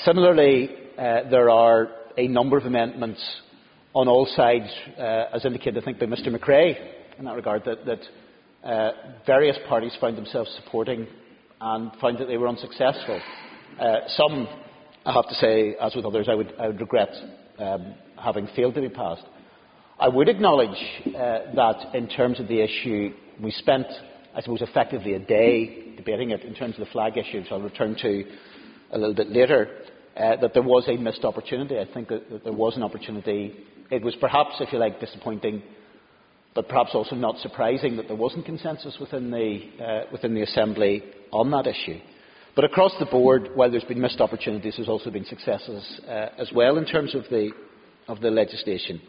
Similarly, there are a number of amendments on all sides, as indicated I think by Mr McRae in that regard, that various parties found themselves supporting and found that they were unsuccessful. Some, I have to say, as with others, I would regret having failed to be passed. I would acknowledge that in terms of the issue, we spent, I suppose, effectively a day debating it in terms of the flag issue, which I'll return to a little bit later. that there was a missed opportunity. I think that there was an opportunity. It was perhaps, if you like, disappointing, but perhaps also not surprising that there wasn't consensus within the Assembly on that issue. But across the board, while there's been missed opportunities, there's also been successes as well in terms of the legislation.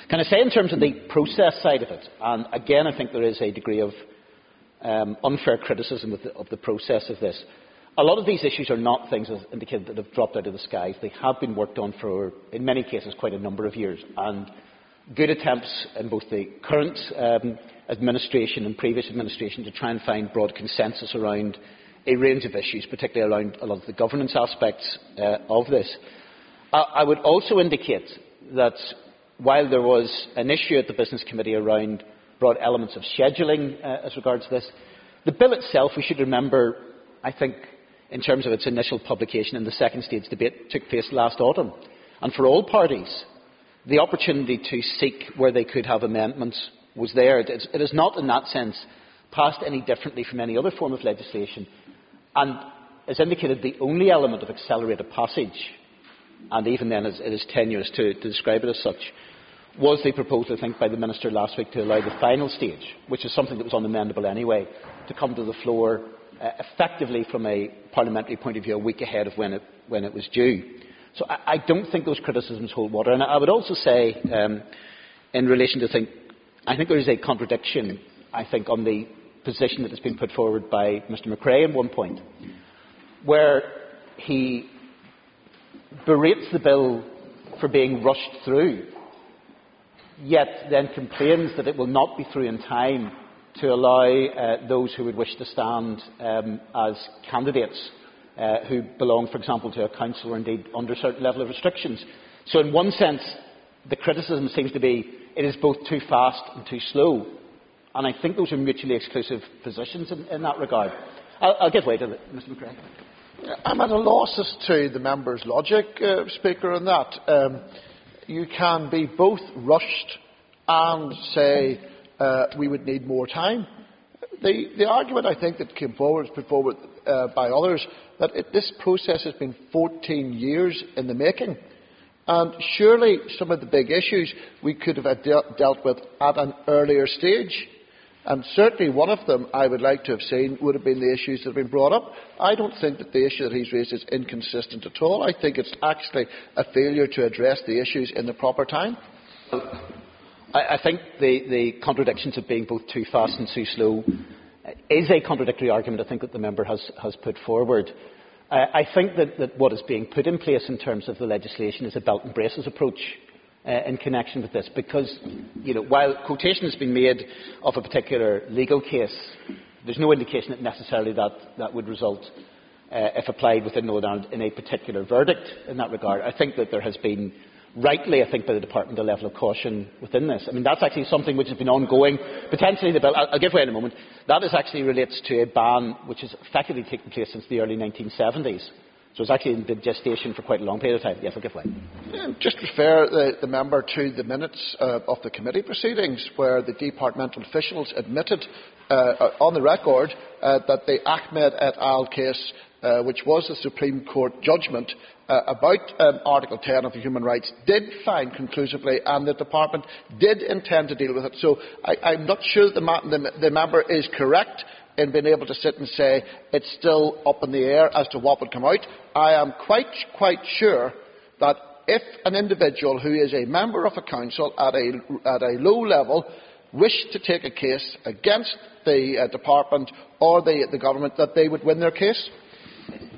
Can I say in terms of the process side of it, and again I think there is a degree of unfair criticism of the process of this. A lot of these issues are not things, as indicated, that have dropped out of the skies. They have been worked on for, in many cases, quite a number of years. And good attempts in both the current administration and previous administration to try and find broad consensus around a range of issues, particularly around a lot of the governance aspects of this. I would also indicate that while there was an issue at the Business Committee around broad elements of scheduling as regards this, the bill itself, we should remember, I think, in terms of its initial publication in the second stage debate, took place last autumn. And for all parties, the opportunity to seek where they could have amendments was there. It is not, in that sense, passed any differently from any other form of legislation. And, as indicated, the only element of accelerated passage, and even then it is tenuous to describe it as such, was the proposal, I think, by the Minister last week to allow the final stage, which is something that was unamendable anyway, to come to the floor effectively from a parliamentary point of view a week ahead of when it was due. So I don't think those criticisms hold water. And I would also say, in relation to I think there is a contradiction, I think, on the position that has been put forward by Mr McRae at one point, where he berates the bill for being rushed through, yet then complains that it will not be through in time to allow those who would wish to stand as candidates who belong, for example, to a council or indeed under a certain level of restrictions. So in one sense, the criticism seems to be it is both too fast and too slow. And I think those are mutually exclusive positions in that regard. I'll give way to Mr McRae. I'm at a loss as to the member's logic, Speaker, on that. You can be both rushed and say we would need more time. The argument, I think, that came forward, put forward by others, that this process has been 14 years in the making. And surely some of the big issues we could have dealt with at an earlier stage. And certainly one of them I would like to have seen would have been the issues that have been brought up. I don't think that the issue that he's raised is inconsistent at all. I think it's actually a failure to address the issues in the proper time. I think the contradictions of being both too fast and too slow is a contradictory argument I think that the member has put forward. I think that what is being put in place in terms of the legislation is a belt and braces approach in connection with this, because while quotation has been made of a particular legal case, there's no indication that necessarily that would result, if applied within Northern Ireland, in a particular verdict in that regard. I think that there has been, rightly, I think, by the Department, a level of caution within this. I mean, that's actually something which has been ongoing, potentially the bill. I'll give way in a moment. That actually relates to a ban which has effectively taken place since the early 1970s. So it's actually in gestation for quite a long period of time. Yes, I'll give way. Just refer the member to the minutes of the committee proceedings, where the departmental officials admitted on the record that the Ahmed et al. Case, which was the Supreme Court judgment about Article 10 of the Human Rights, did find conclusively, and the department did intend to deal with it. So I'm not sure that the member is correct in being able to sit and say it's still up in the air as to what would come out. I am quite sure that if an individual who is a member of a council at a low level wished to take a case against the department or the government, that they would win their case.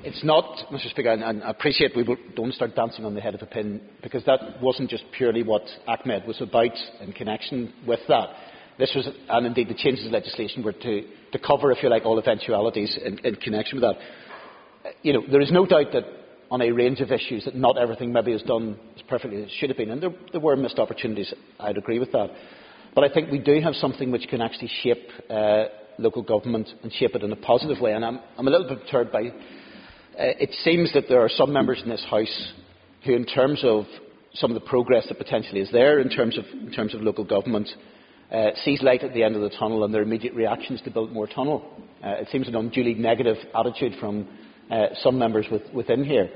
It's not, Mr Speaker, and I appreciate we don't start dancing on the head of a pin, because that wasn't just purely what Ahmed was about in connection with that. This was, and indeed the changes in legislation were to cover, if you like, all eventualities in connection with that. There is no doubt that on a range of issues that not everything maybe is done as perfectly as it should have been, and there were missed opportunities. I'd agree with that. But I think we do have something which can actually shape local government and shape it in a positive way. And I'm a little bit perturbed by it seems that there are some members in this House who, in terms of some of the progress that potentially is there in terms of local government, sees light at the end of the tunnel, and their immediate reaction is to build more tunnel. It seems an unduly negative attitude from some members within here.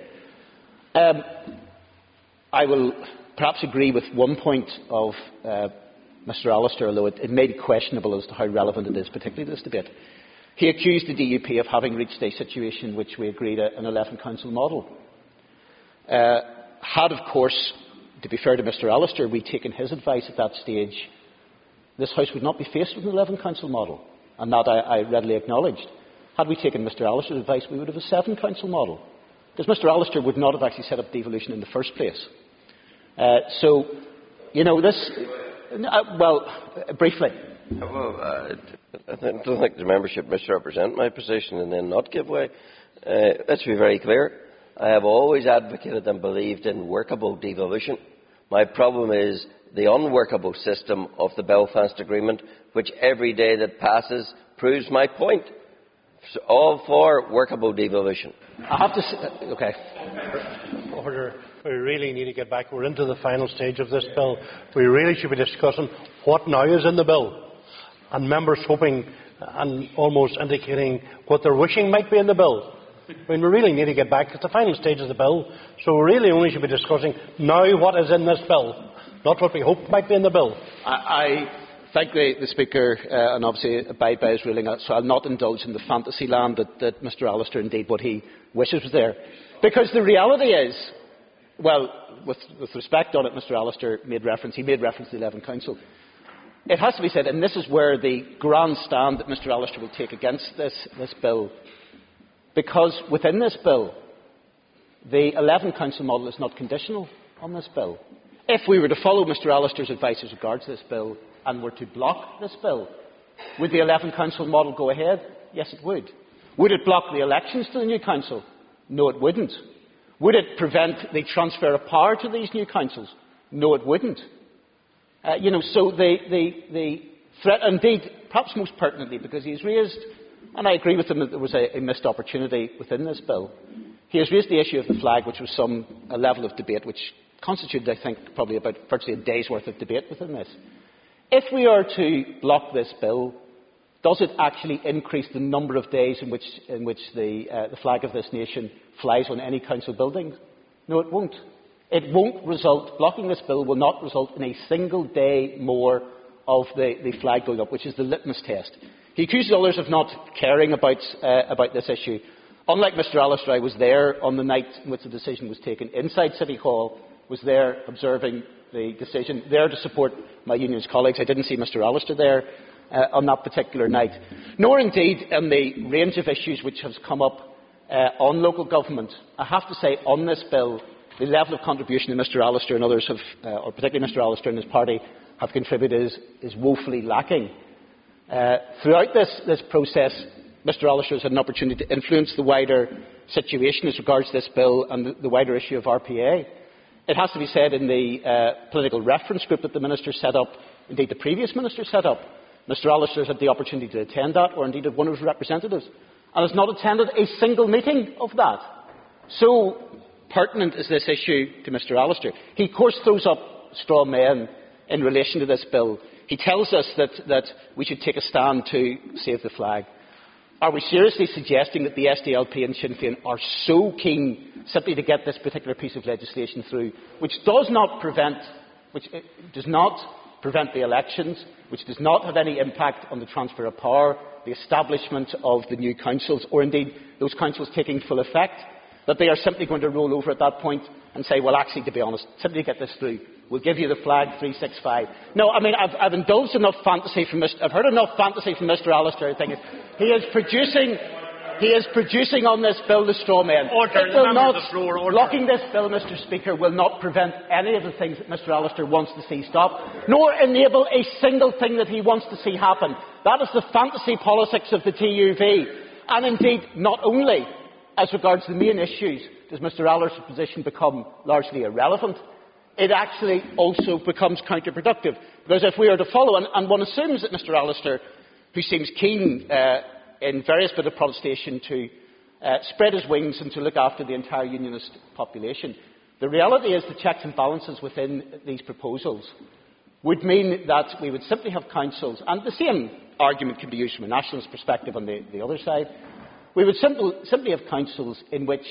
I will perhaps agree with one point of Mr Allister, although it may be questionable as to how relevant it is, particularly to this debate. He accused the DUP of having reached a situation in which we agreed an 11 council model. Had, of course, to be fair to Mr Allister, we taken his advice at that stage, this House would not be faced with an 11 council model, and that I readily acknowledged. Had we taken Mr Allister's advice, we would have a 7 council model, because Mr Allister would not have actually set up devolution in the first place. So, you know, this... briefly. Well, I don't think the membership misrepresent my position and then not give way. Let's be very clear. I have always advocated and believed in workable devolution. My problem is the unworkable system of the Belfast Agreement, which every day that passes proves my point. So all for workable devolution. I have to say, okay. Order. We really need to get back. We're into the final stage of this bill. We really should be discussing what now is in the bill. And members hoping and almost indicating what they're wishing might be in the bill. I mean, we really need to get back. It's the final stage of the bill. So we really only should be discussing now what is in this bill, not what we hope might be in the bill. I thank the Speaker and obviously abide by his ruling, so I'll not indulge in the fantasy land that Mr Allister, indeed, what he wishes was there. Because the reality is, well, with respect on it, Mr Allister made reference to the 11 Council. It has to be said, and this is where the grand stand that Mr Allister will take against this bill, because within this bill, the 11 Council model is not conditional on this bill. If we were to follow Mr Allister's advice as regards this bill and were to block this bill, would the 11 Council model go ahead? Yes, it would. Would it block the elections to the new council? No, it wouldn't. Would it prevent the transfer of power to these new councils? No, it wouldn't. So the threat, indeed, perhaps most pertinently, because he's raised, and I agree with him that there was a missed opportunity within this bill, he has raised the issue of the flag, which was a level of debate which constituted, I think, probably about virtually a day's worth of debate within this. If we are to block this bill, does it actually increase the number of days in which the flag of this nation flies on any council building? No, it won't. It won't result, blocking this bill will not result in a single day more of the flag going up, which is the litmus test. He accuses others of not caring about this issue. Unlike Mr Allister, I was there on the night in which the decision was taken inside City Hall, was there observing the decision, there to support my union's colleagues. I didn't see Mr Allister there on that particular night, nor indeed in the range of issues which has come up on local government. I have to say, on this bill, the level of contribution that Mr Allister and others have, or particularly Mr Allister and his party, have contributed is woefully lacking. Throughout this process, Mr Allister has had an opportunity to influence the wider situation as regards this bill and the wider issue of RPA. It has to be said, in the political reference group that the Minister set up, indeed the previous Minister set up, Mr Allister has had the opportunity to attend that, or indeed one of his representatives, and has not attended a single meeting of that. So pertinent is this issue to Mr Allister. He, of course, throws up straw men in relation to this bill. He tells us that we should take a stand to save the flag. Are we seriously suggesting that the SDLP and Sinn Féin are so keen simply to get this particular piece of legislation through, which does not prevent the elections, which does not have any impact on the transfer of power, the establishment of the new councils, or indeed those councils taking full effect, that they are simply going to roll over at that point and say, well, actually, to be honest, simply to get this through, we'll give you the flag 365. No, I mean, I've indulged enough fantasy from I've heard enough fantasy from Mr Allister. I think he is producing on this bill the straw men. Blocking this bill, Mr Speaker, will not prevent any of the things that Mr Allister wants to see stop, nor enable a single thing that he wants to see happen. That is the fantasy politics of the TUV. And indeed, not only as regards the main issues does Mr Allister's position become largely irrelevant, it actually also becomes counterproductive. Because if we are to follow, and one assumes that Mr Allister, who seems keen in various bits of protestation to spread his wings and to look after the entire unionist population, the reality is the checks and balances within these proposals would mean that we would simply have councils, and the same argument can be used from a nationalist perspective on the other side. We would simply have councils in which,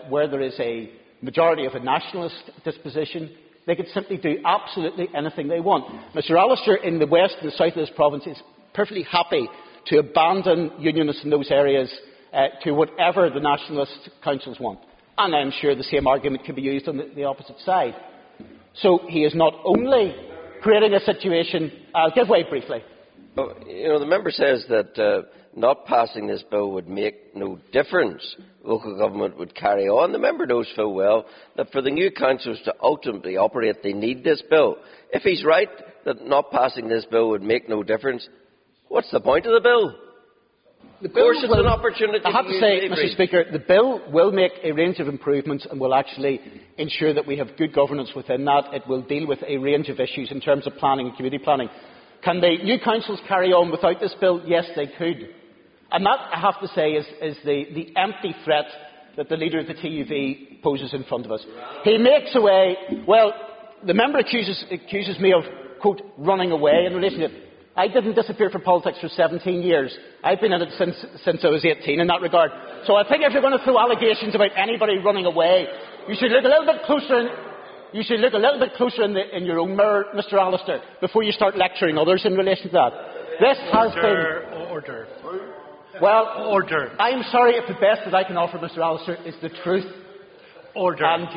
where there is a majority of a nationalist disposition, they could simply do absolutely anything they want. Mr Allister in the west and the south of this province is perfectly happy to abandon unionists in those areas to whatever the nationalist councils want. And I'm sure the same argument can be used on the opposite side. So he is not only creating a situation... I'll give way briefly. The member says that not passing this bill would make no difference. Local government would carry on. The member knows full well that for the new councils to ultimately operate, they need this bill. If he's right that not passing this bill would make no difference, what's the point of the bill? Of course, it's an opportunity. I have to say, Mr Speaker, the bill will make a range of improvements and will actually ensure that we have good governance within that. It will deal with a range of issues in terms of planning and community planning. Can the new councils carry on without this bill? Yes, they could. And that, I have to say, is the empty threat that the leader of the TUV poses in front of us. He makes away... Well, the member accuses me of, quote, running away in relation to it. I didn't disappear from politics for 17 years. I've been in it since I was 18 in that regard. So I think if you're going to throw allegations about anybody running away, you should look a little bit closer in your own mirror, Mr Allister, before you start lecturing others in relation to that. This has been... Order. Well, order. I'm sorry if the best that I can offer, Mr Allister, is the truth. Order. And,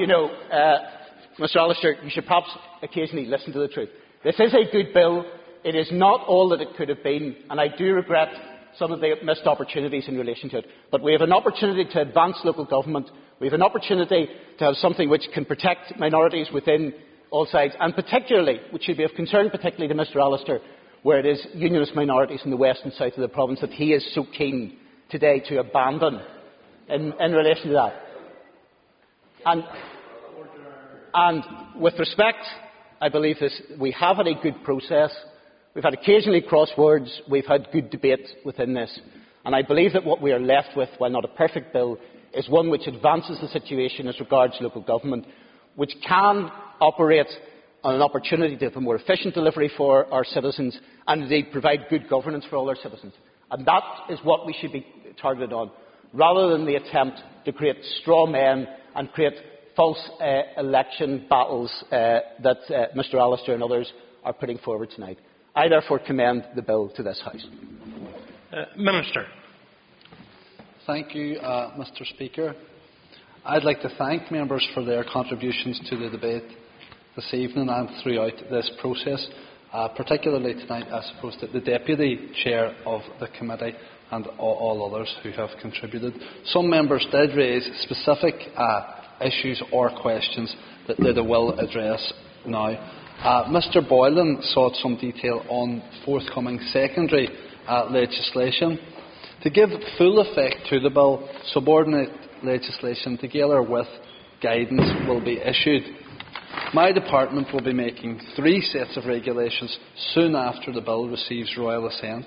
Mr Allister, you should perhaps occasionally listen to the truth. This is a good bill. It is not all that it could have been, and I do regret some of the missed opportunities in relation to it. But we have an opportunity to advance local government. We have an opportunity to have something which can protect minorities within all sides, and particularly, which should be of concern particularly to Mr Allister, where it is unionist minorities in the west and south of the province that he is so keen today to abandon in relation to that. And with respect, I believe we have had a good process. We've had occasionally crosswords. We've had good debate within this. And I believe that what we are left with, while not a perfect bill, is one which advances the situation as regards local government, which can operate on an opportunity to have a more efficient delivery for our citizens and indeed provide good governance for all our citizens. And that is what we should be targeted on, rather than the attempt to create straw men and create false election battles that Mr Allister and others are putting forward tonight. I therefore commend the bill to this House. Minister. Thank you, Mr Speaker. I'd like to thank members for their contributions to the debate this evening and throughout this process, particularly tonight, I suppose, that the Deputy Chair of the Committee and all others who have contributed. Some members did raise specific issues or questions that they will address now. Mr Boylan sought some detail on forthcoming secondary legislation. To give full effect to the bill, subordinate legislation together with guidance will be issued. My department will be making 3 sets of regulations soon after the bill receives royal assent,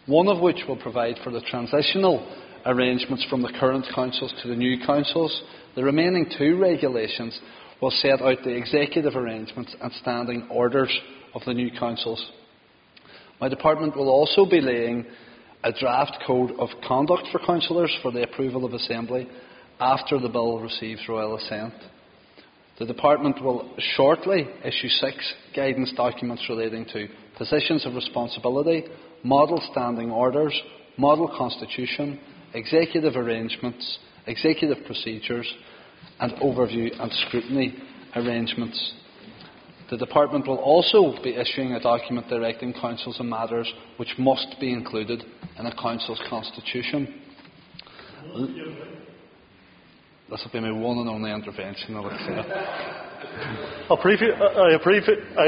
one of which will provide for the transitional arrangements from the current councils to the new councils. The remaining 2 regulations will set out the executive arrangements and standing orders of the new councils. My department will also be laying a draft code of conduct for councillors for the approval of Assembly after the bill receives royal assent. The department will shortly issue 6 guidance documents relating to positions of responsibility, model standing orders, model constitution, executive arrangements, executive procedures and overview and scrutiny arrangements. The department will also be issuing a document directing councils on matters which must be included in a council's constitution. This will be my one and only intervention, I'll accept. I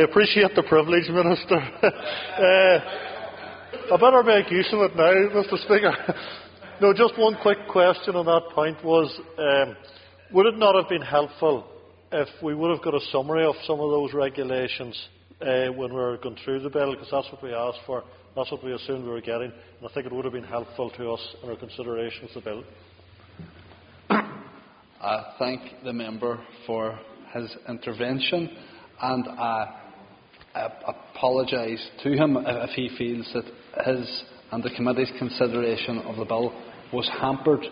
appreciate the privilege, Minister. I better make use of it now, Mr Speaker. No, just one quick question on that point was, would it not have been helpful if we would have got a summary of some of those regulations when we were going through the bill, because that's what we asked for, that's what we assumed we were getting, and I think it would have been helpful to us in our consideration of the bill. I thank the member for his intervention, and I apologise to him if he feels that his and the committee's consideration of the bill was hampered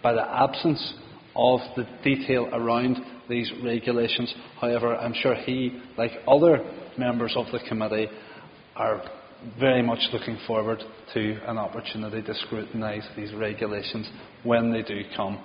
by the absence of the detail around these regulations. However, I'm sure he, like other members of the committee, are very much looking forward to an opportunity to scrutinise these regulations when they do come.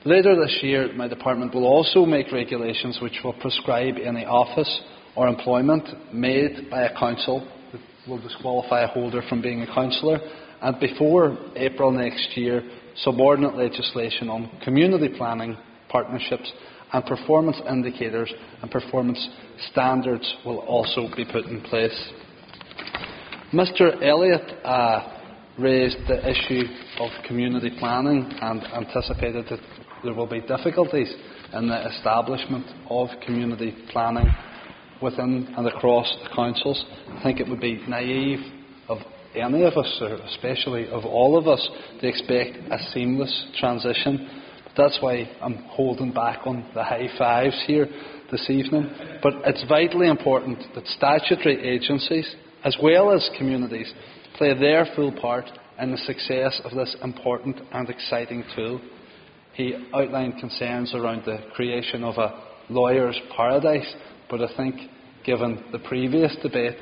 Later this year, my department will also make regulations which will prescribe any office or employment made by a council that will disqualify a holder from being a councillor, and before April next year, subordinate legislation on community planning, partnerships and performance indicators and performance standards will also be put in place. Mr Elliott raised the issue of community planning and anticipated that there will be difficulties in the establishment of community planning within and across the councils. I think it would be naive of any of us, or especially of all of us, to expect a seamless transition. But that's why I'm holding back on the high fives here this evening. But it's vitally important that statutory agencies, as well as communities, play their full part in the success of this important and exciting tool. He outlined concerns around the creation of a lawyer's paradise, but I think, given the previous debate,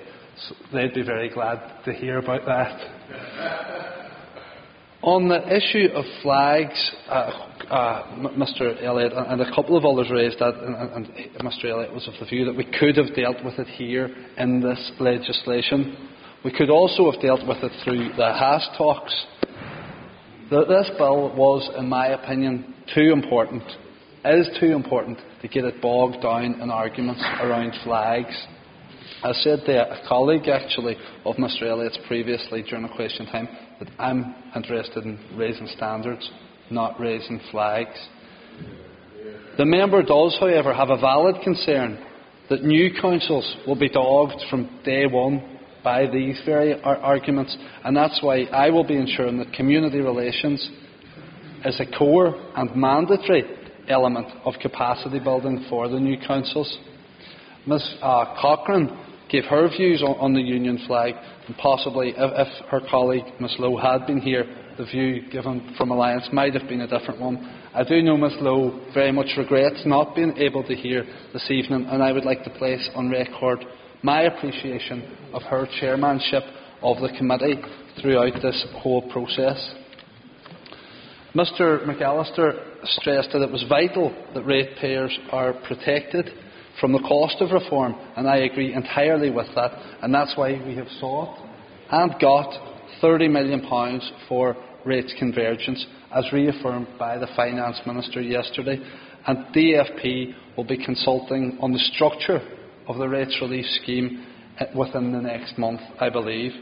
they'd be very glad to hear about that. On the issue of flags, Mr Elliott and a couple of others raised that, and Mr Elliott was of the view that we could have dealt with it here in this legislation. We could also have dealt with it through the Haas talks. This bill was, in my opinion, too important to get it bogged down in arguments around flags. I said to a colleague, actually, of Mr Elliott's previously during a question time that I'm interested in raising standards, not raising flags. The member does, however, have a valid concern that new councils will be dogged from day one by these very arguments, and that's why I will be ensuring that community relations is a core and mandatory element of capacity building for the new councils. Ms Cochrane gave her views on the Union flag, and possibly, if her colleague Ms Lowe had been here, the view given from Alliance might have been a different one. I do know Ms Lowe very much regrets not being able to hear this evening, and I would like to place on record my appreciation of her chairmanship of the committee throughout this whole process. Mr McAllister stressed that it was vital that ratepayers are protected from the cost of reform, and I agree entirely with that, and that's why we have sought and got £30 million for rates convergence, as reaffirmed by the Finance Minister yesterday, and DFP will be consulting on the structure of the rates relief scheme within the next month, I believe.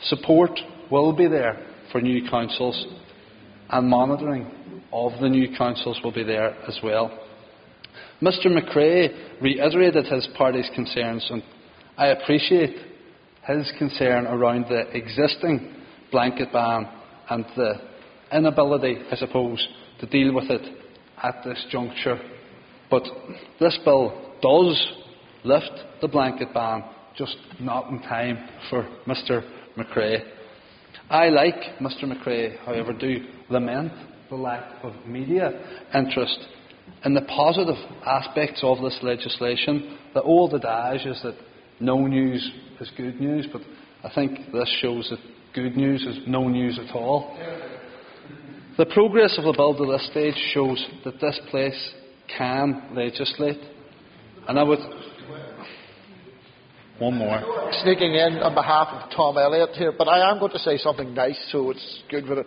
Support will be there for new councils, and monitoring of the new councils will be there as well. Mr McRae reiterated his party's concerns, and I appreciate his concern around the existing blanket ban and the inability, I suppose, to deal with it at this juncture. But this bill does lift the blanket ban, just not in time for Mr McRae. I, like Mr McRae, however, do lament the lack of media interest in the positive aspects of this legislation. The old adage is that no news is good news, but I think this shows that good news is no news at all. The progress of the bill to this stage shows that this place can legislate, and I would... One more. Sneaking in on behalf of Tom Elliott here, but I am going to say something nice, so it's good for it.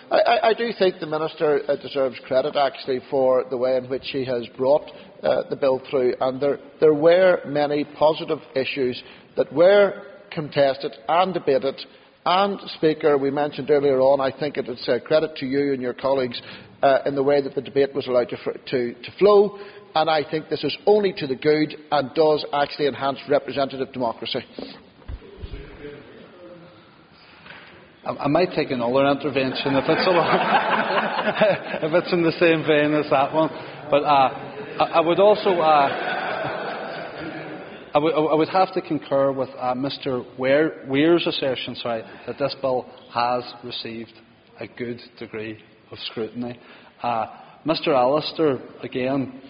I do think the Minister deserves credit, actually, for the way in which he has brought the bill through, and there were many positive issues that were contested and debated. And, Speaker, we mentioned earlier on, I think it is credit to you and your colleagues in the way that the debate was allowed to flow. And I think this is only to the good and does actually enhance representative democracy. I might take another intervention if it's if it's in the same vein as that one. But I would also I would have to concur with Mr Weir's assertion, that this bill has received a good degree of scrutiny. Mr Allister again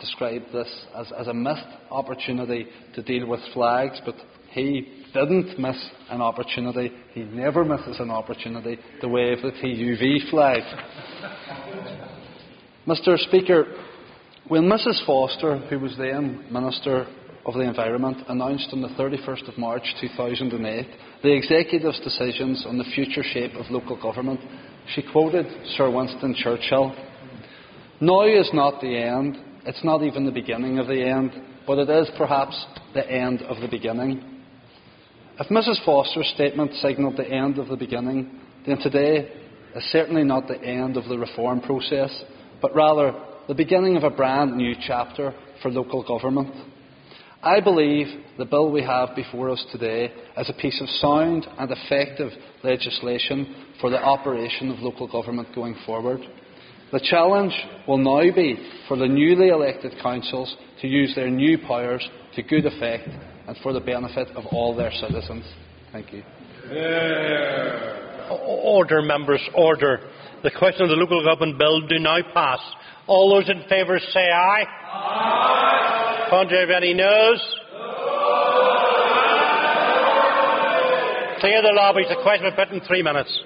described this as a missed opportunity to deal with flags, but he didn't miss an opportunity. He never misses an opportunity to wave the TUV flag. Mr Speaker, when Mrs Foster, who was then Minister of the Environment, announced on the 31st of March 2008 the Executive's decisions on the future shape of local government, she quoted Sir Winston Churchill. "Now is not the end, it's not even the beginning of the end, but it is perhaps the end of the beginning." If Mrs Foster's statement signalled the end of the beginning, then today is certainly not the end of the reform process, but rather the beginning of a brand new chapter for local government. I believe the bill we have before us today is a piece of sound and effective legislation for the operation of local government going forward. The challenge will now be for the newly elected councils to use their new powers to good effect and for the benefit of all their citizens. Thank you. Order, members, order. The question of the local government bill do now pass. All those in favour say aye. Aye. Contrary, if any noes? Clear the lobbies. The question will be put in 3 minutes.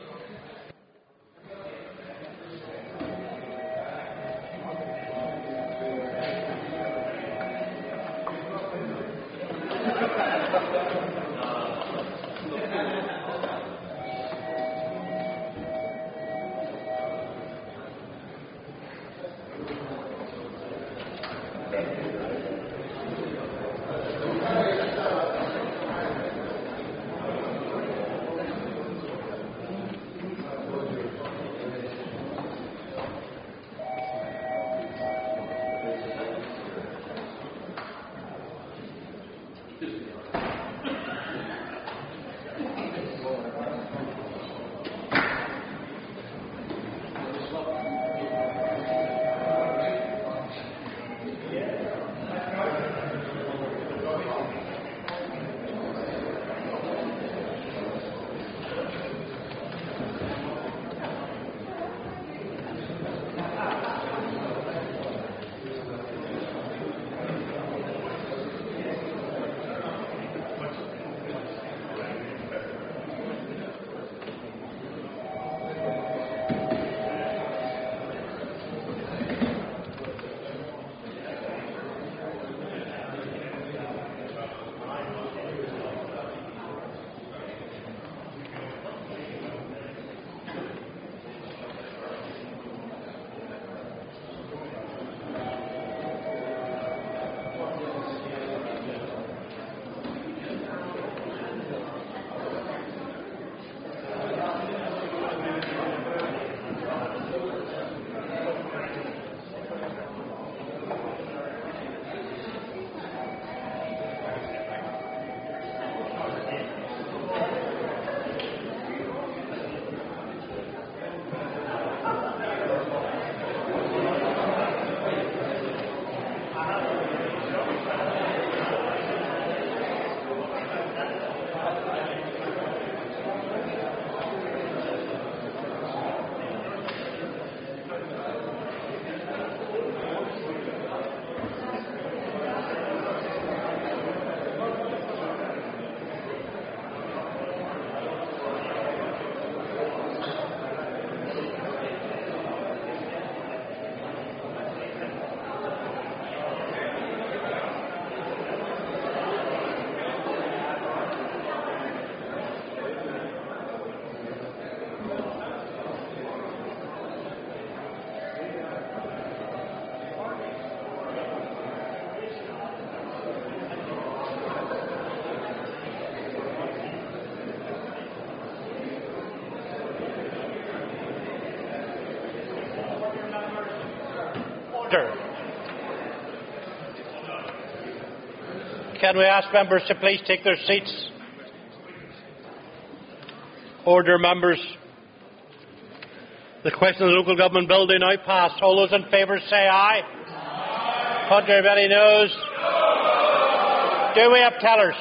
Can we ask members to please take their seats? Order, members. The question of the local government bill do now pass. All those in favour say aye. Aye. Contrary, if any noes? No. Do we have tellers?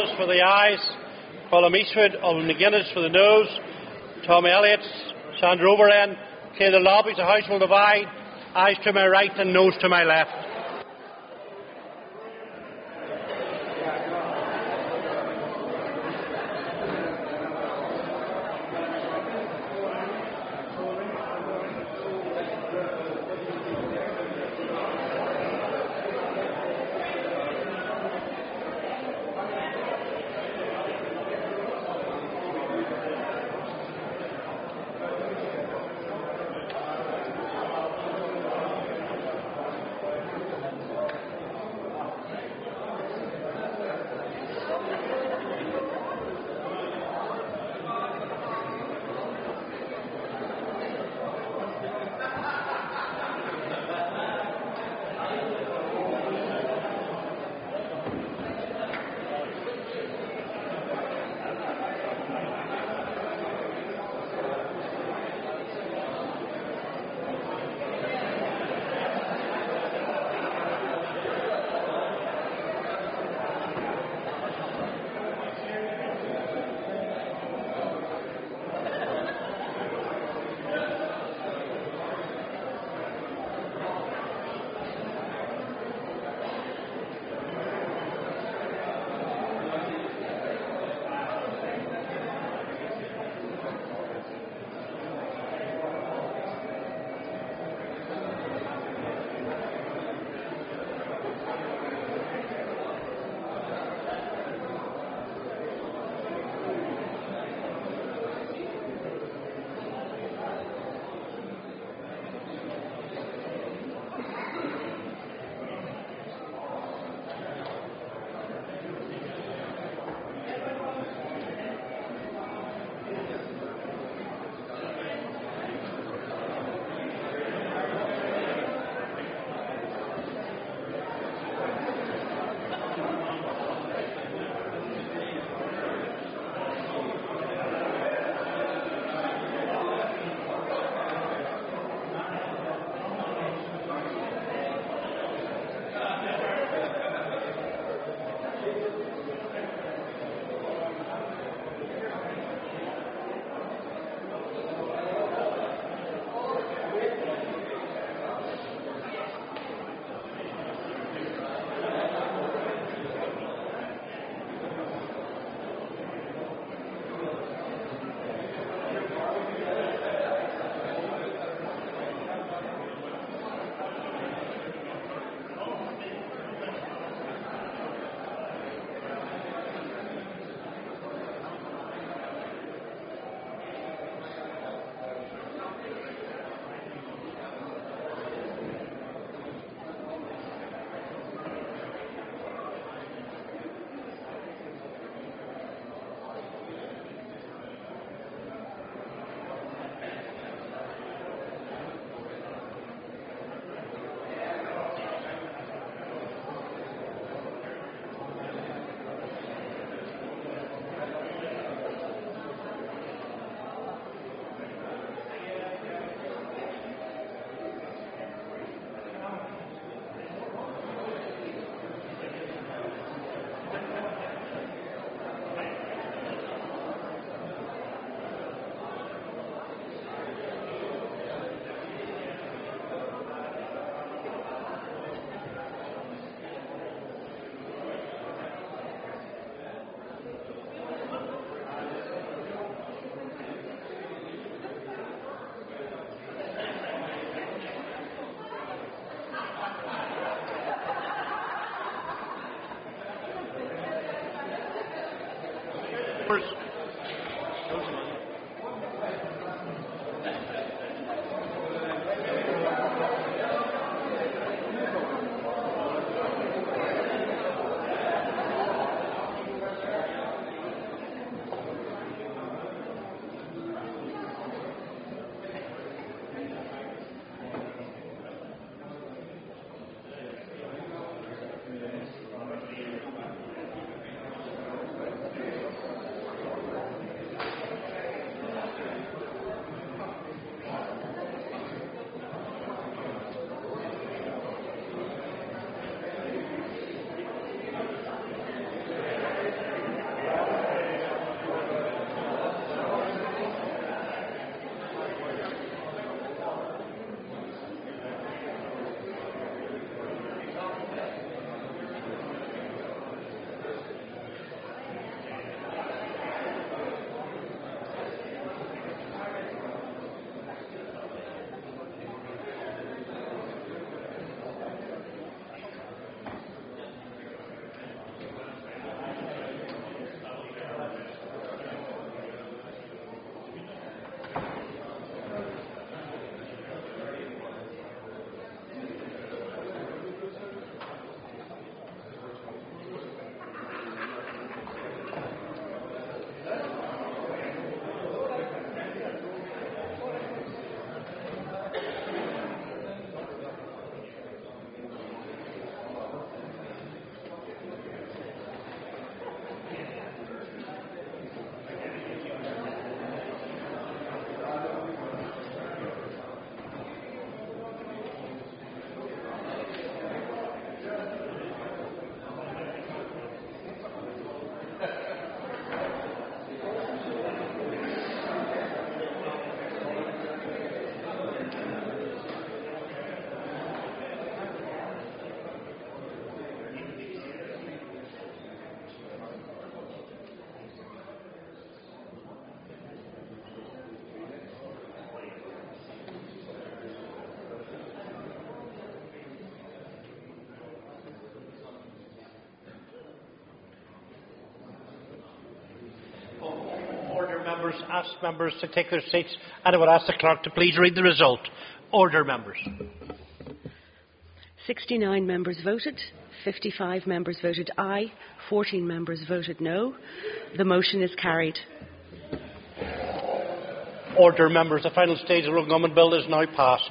Thomas for the ayes, Colum Eastwood, Owen McGuinness for the noes, Tommy Elliott, Sandra Overend. Okay, the lobbies, the House will divide. Ayes to my right and noes to my left. members, ask members to take their seats, and I would ask the clerk to please read the result. Order, members. 69 members voted, 55 members voted aye, 14 members voted no. The motion is carried. Order, members. The final stage of the local government bill is now passed.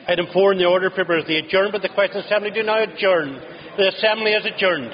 Item 4 in the order paper is the adjournment. The question assembly do now adjourn. The assembly is adjourned.